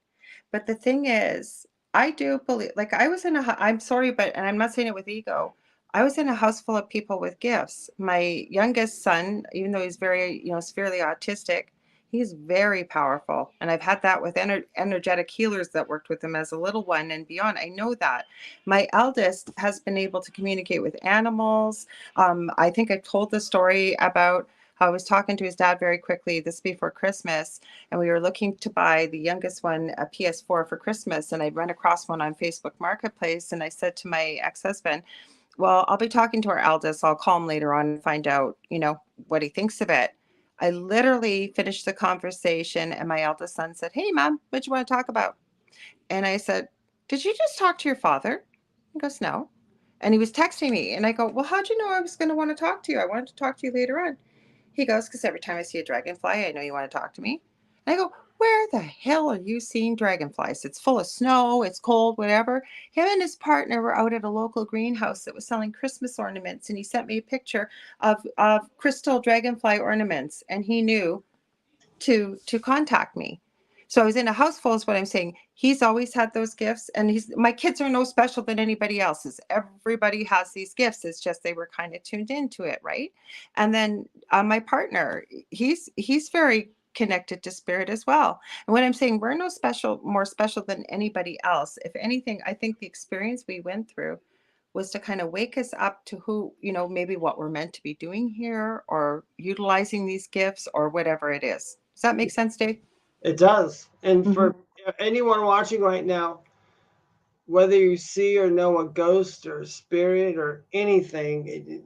B: But the thing is, I do believe, like I was in I'm sorry, but, and I'm not saying it with ego. I was in a house full of people with gifts. My youngest son, even though he's very, severely autistic, he's very powerful. And I've had that with energetic healers that worked with him as a little one and beyond. I know that. My eldest has been able to communicate with animals. I think I told the story about how I was talking to his dad very quickly this before Christmas, and we were looking to buy the youngest one a PS4 for Christmas, and I'd run across one on Facebook Marketplace, and I said to my ex-husband, well, I'll be talking to our eldest. I'll call him later on and find out, what he thinks of it. I literally finished the conversation, and my eldest son said, hey, Mom, what do you want to talk about? And I said, did you just talk to your father? He goes, no. And he was texting me. And I go, well, how'd you know I was going to want to talk to you? I wanted to talk to you later on. He goes, because every time I see a dragonfly, I know you want to talk to me. And I go, where the hell are you seeing dragonflies? It's full of snow, it's cold, whatever. Him and his partner were out at a local greenhouse that was selling Christmas ornaments. And he sent me a picture of crystal dragonfly ornaments. And he knew to contact me. So I was in a house full is what I'm saying. He's always had those gifts, and my kids are no special than anybody else's. Everybody has these gifts. It's just they were kind of tuned into it, right? And then my partner, he's very connected to spirit as well. And what I'm saying, we're no more special than anybody else. If anything, I think the experience we went through was to kind of wake us up to who, maybe what we're meant to be doing here, or utilizing these gifts, or whatever it is. Does that make sense, Dave?
C: It does. And
B: Mhm.
C: for anyone watching right now, whether you see or know a ghost or a spirit or anything,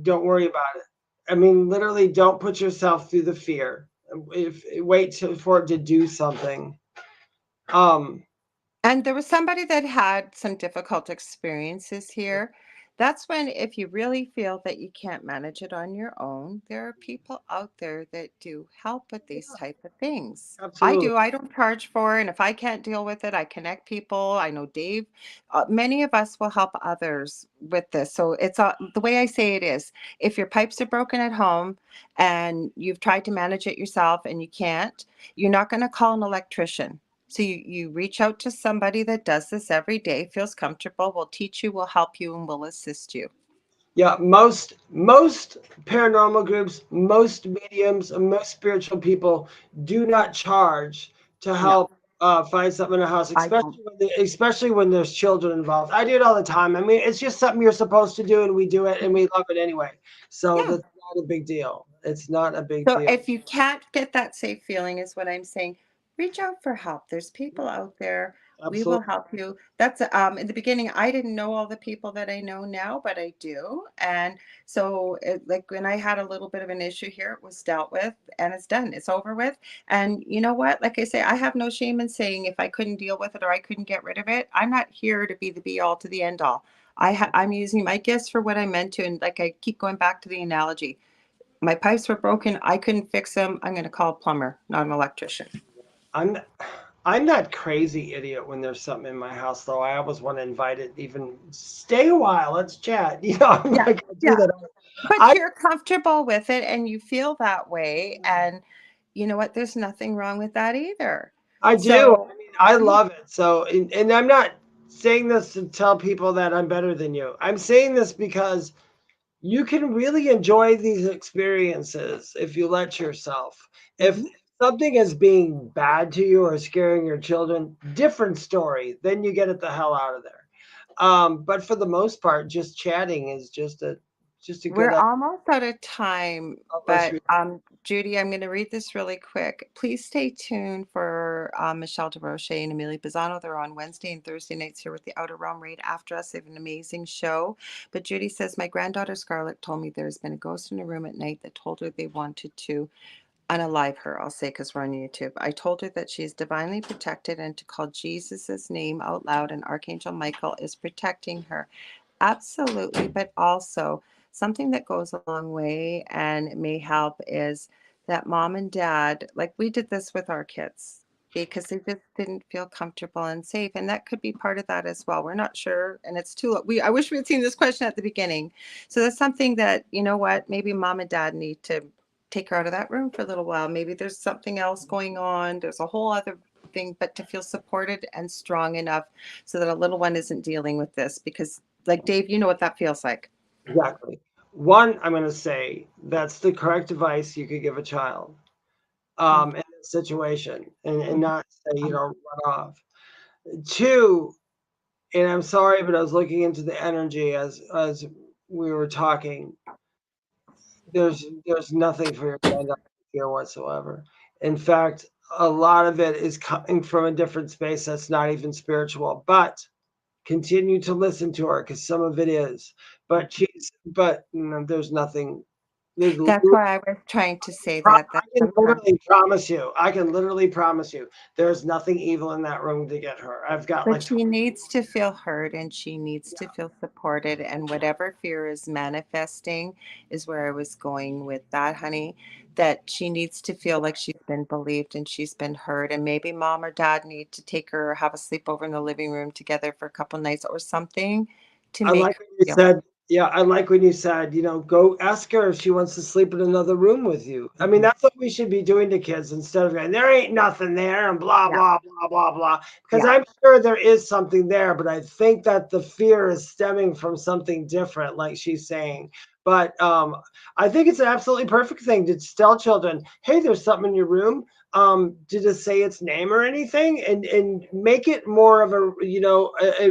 C: don't worry about it. I mean, literally, don't put yourself through the fear. Wait for it to do something.
B: And there was somebody that had some difficult experiences here. That's when, if you really feel that you can't manage it on your own, there are people out there that do help with these type of things. I
C: Absolutely.
B: do. I don't charge for it. And if I can't deal with it, I connect people. I know Dave. Many of us will help others with this. So it's the way I say it is, if your pipes are broken at home and you've tried to manage it yourself and you can't, you're not going to call an electrician. So you reach out to somebody that does this every day, feels comfortable, will teach you, will help you, and will assist you.
C: Yeah, most paranormal groups, most mediums, and most spiritual people do not charge to
B: No,
C: help find something in a house,
B: I don't.
C: especially when there's children involved. I do it all the time. I mean, it's just something you're supposed to do, and we do it, and we love it anyway. So
B: Yeah.
C: that's not a big deal. It's not a big
B: So
C: deal.
B: if you can't get that safe feeling, is what I'm saying, reach out for help. There's people out there. We will
C: Absolutely.
B: help you. That's in the beginning, I didn't know all the people that I know now, but I do. And so like when I had a little bit of an issue here, it was dealt with and it's done. It's over with. And you know what? Like I say, I have no shame in saying if I couldn't deal with it or I couldn't get rid of it, I'm not here to be the be all to the end all. I'm using my gifts for what I meant to. And like I keep going back to the analogy, my pipes were broken. I couldn't fix them. I'm going to call a plumber, not an electrician.
C: I'm I'm that crazy idiot when there's something in my house, though. I always want to invite it, even stay a while, let's chat. I'm
B: Yeah,
C: like, I do
B: yeah.
C: that.
B: But
C: I
B: you're comfortable with it and you feel that way. And you know what? There's nothing wrong with that either.
C: I do. I
B: So,
C: mean, I love it. So, and I'm not saying this to tell people that I'm better than you. I'm saying this because you can really enjoy these experiences if you let yourself. If
B: mhm.
C: something is being bad to you or scaring your children, different story. Then you get it the hell out of there. But for the most part, just chatting is just a good
B: We're
C: idea.
B: almost out of time,
C: Unless
B: but
C: you
B: Judy, I'm going to read this really quick. Please stay tuned for Michelle DeRoche and Amelia Pisano. They're on Wednesday and Thursday nights here with the Outer Realm right after us. They have an amazing show. But Judy says, my granddaughter Scarlett told me there's been a ghost in a room at night that told her they wanted to unalive her, I'll say, because we're on YouTube. I told her that she is divinely protected and to call Jesus's name out loud, and Archangel Michael is protecting her. Absolutely, but also something that goes a long way and may help is that mom and dad, like we did this with our kids because they just didn't feel comfortable and safe, and that could be part of that as well. We're not sure, and it's too. I wish we had seen this question at the beginning. So that's something that maybe mom and dad need to take her out of that room for a little while. Maybe there's something else going on. There's a whole other thing, but to feel supported and strong enough so that a little one isn't dealing with this because like Dave, you know what that feels like.
C: exactly. One, I'm going to say that's the correct advice you could give a child
B: Mm,
C: in this situation, and
B: mhm.
C: not say run off. Two, and I'm sorry, but I was looking into the energy as we were talking. there's nothing for your granddaughter to feel whatsoever. In fact, a lot of it is coming from a different space that's not even spiritual. But continue to listen to her because some of it is. But there's nothing. There's
B: That's why I was trying to say that.
C: I
B: That
C: can
B: sometimes,
C: literally promise you. I can literally promise you. There's nothing evil in that room to get her. I've got
B: but
C: like
B: she needs to feel heard and she needs to feel supported. And whatever fear is manifesting is where I was going with that, honey. That she needs to feel like she's been believed and she's been heard. And maybe mom or dad need to take her or have a sleepover in the living room together for a couple nights or something to
C: I
B: make
C: like
B: her
C: when you
B: feel.
C: said, yeah, I like when you said, go ask her if she wants to sleep in another room with you. I mean, that's what we should be doing to kids instead of going, there ain't nothing there and blah,
B: Yeah.
C: blah, blah, blah, blah. Because
B: Yeah.
C: I'm sure there is something there, but I think that the fear is stemming from something different, like she's saying. But I think it's an absolutely perfect thing to tell children, hey, there's something in your room. To just say its name or anything and make it more of a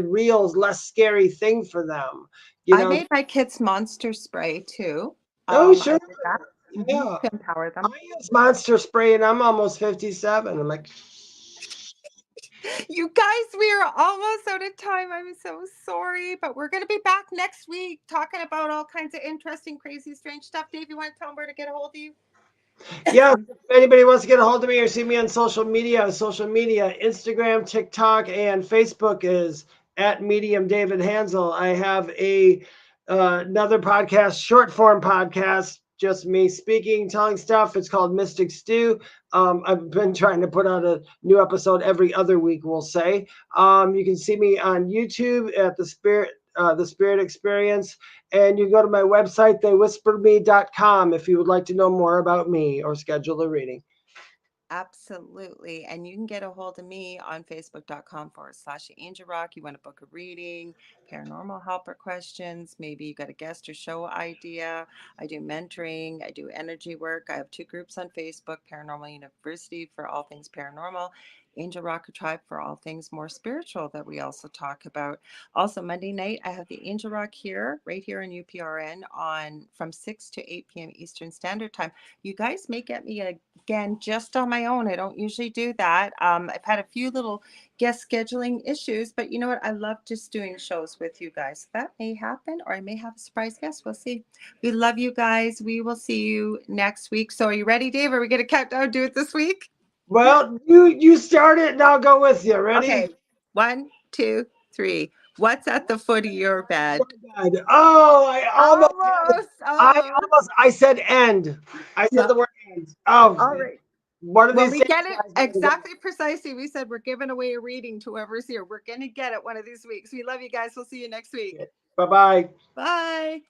C: real, less scary thing for them. You
B: I
C: know,
B: made my kids monster spray too.
C: oh
B: I
C: sure,
B: did that
C: yeah.
B: to empower
C: I
B: them.
C: use Monster Spray and I'm almost 57. I'm like,
B: You guys, we are almost out of time. I'm so sorry, but we're going to be back next week talking about all kinds of interesting, crazy, strange stuff. Dave, you want to tell them where to get a hold of you?
C: yeah, if anybody wants to get a hold of me or see me on social media, Instagram, TikTok, and Facebook is at Medium David Hanzel. I have another podcast, short form podcast, just me speaking, telling stuff. It's called Mystic Stew. I've been trying to put out a new episode every other week, we'll say. You can see me on YouTube at the Spirit Experience. And you go to my website, theywhisperme.com, if you would like to know more about me or schedule a reading.
B: Absolutely. And you can get a hold of me on facebook.com/Angel Rock. You want to book a reading, paranormal helper questions. Maybe you got a guest or show idea. I do mentoring. I do energy work. I have 2 groups on Facebook, Paranormal University for all things paranormal, Angel Rocker Tribe for all things more spiritual that we also talk about. Also, Monday night, I have the Angel Rock here, right here in UPRN on from 6 to 8 p.m. Eastern Standard Time. You guys may get me again just on my own. I don't usually do that. I've had a few little guest scheduling issues, but you know what? I love just doing shows with you guys. That may happen, or I may have a surprise guest. We'll see. We love you guys. We will see you next week. So, are you ready, Dave? Are we going to count down? Do it this week?
C: Well, you start it and I'll go with you. Ready?
B: Okay. 1, 2, 3. What's at the foot of your bed?
C: God. Oh, I almost had it.
B: Almost. Almost.
C: I said end. I said
B: Yeah.
C: the word end. Oh,
B: All right.
C: one of
B: When
C: these
B: we
C: days,
B: get it
C: guys, we're gonna
B: exactly precisely, we said we're giving away a reading to whoever's here. We're going to get it one of these weeks. We love you guys. We'll see you next week.
C: Bye bye.
B: Bye.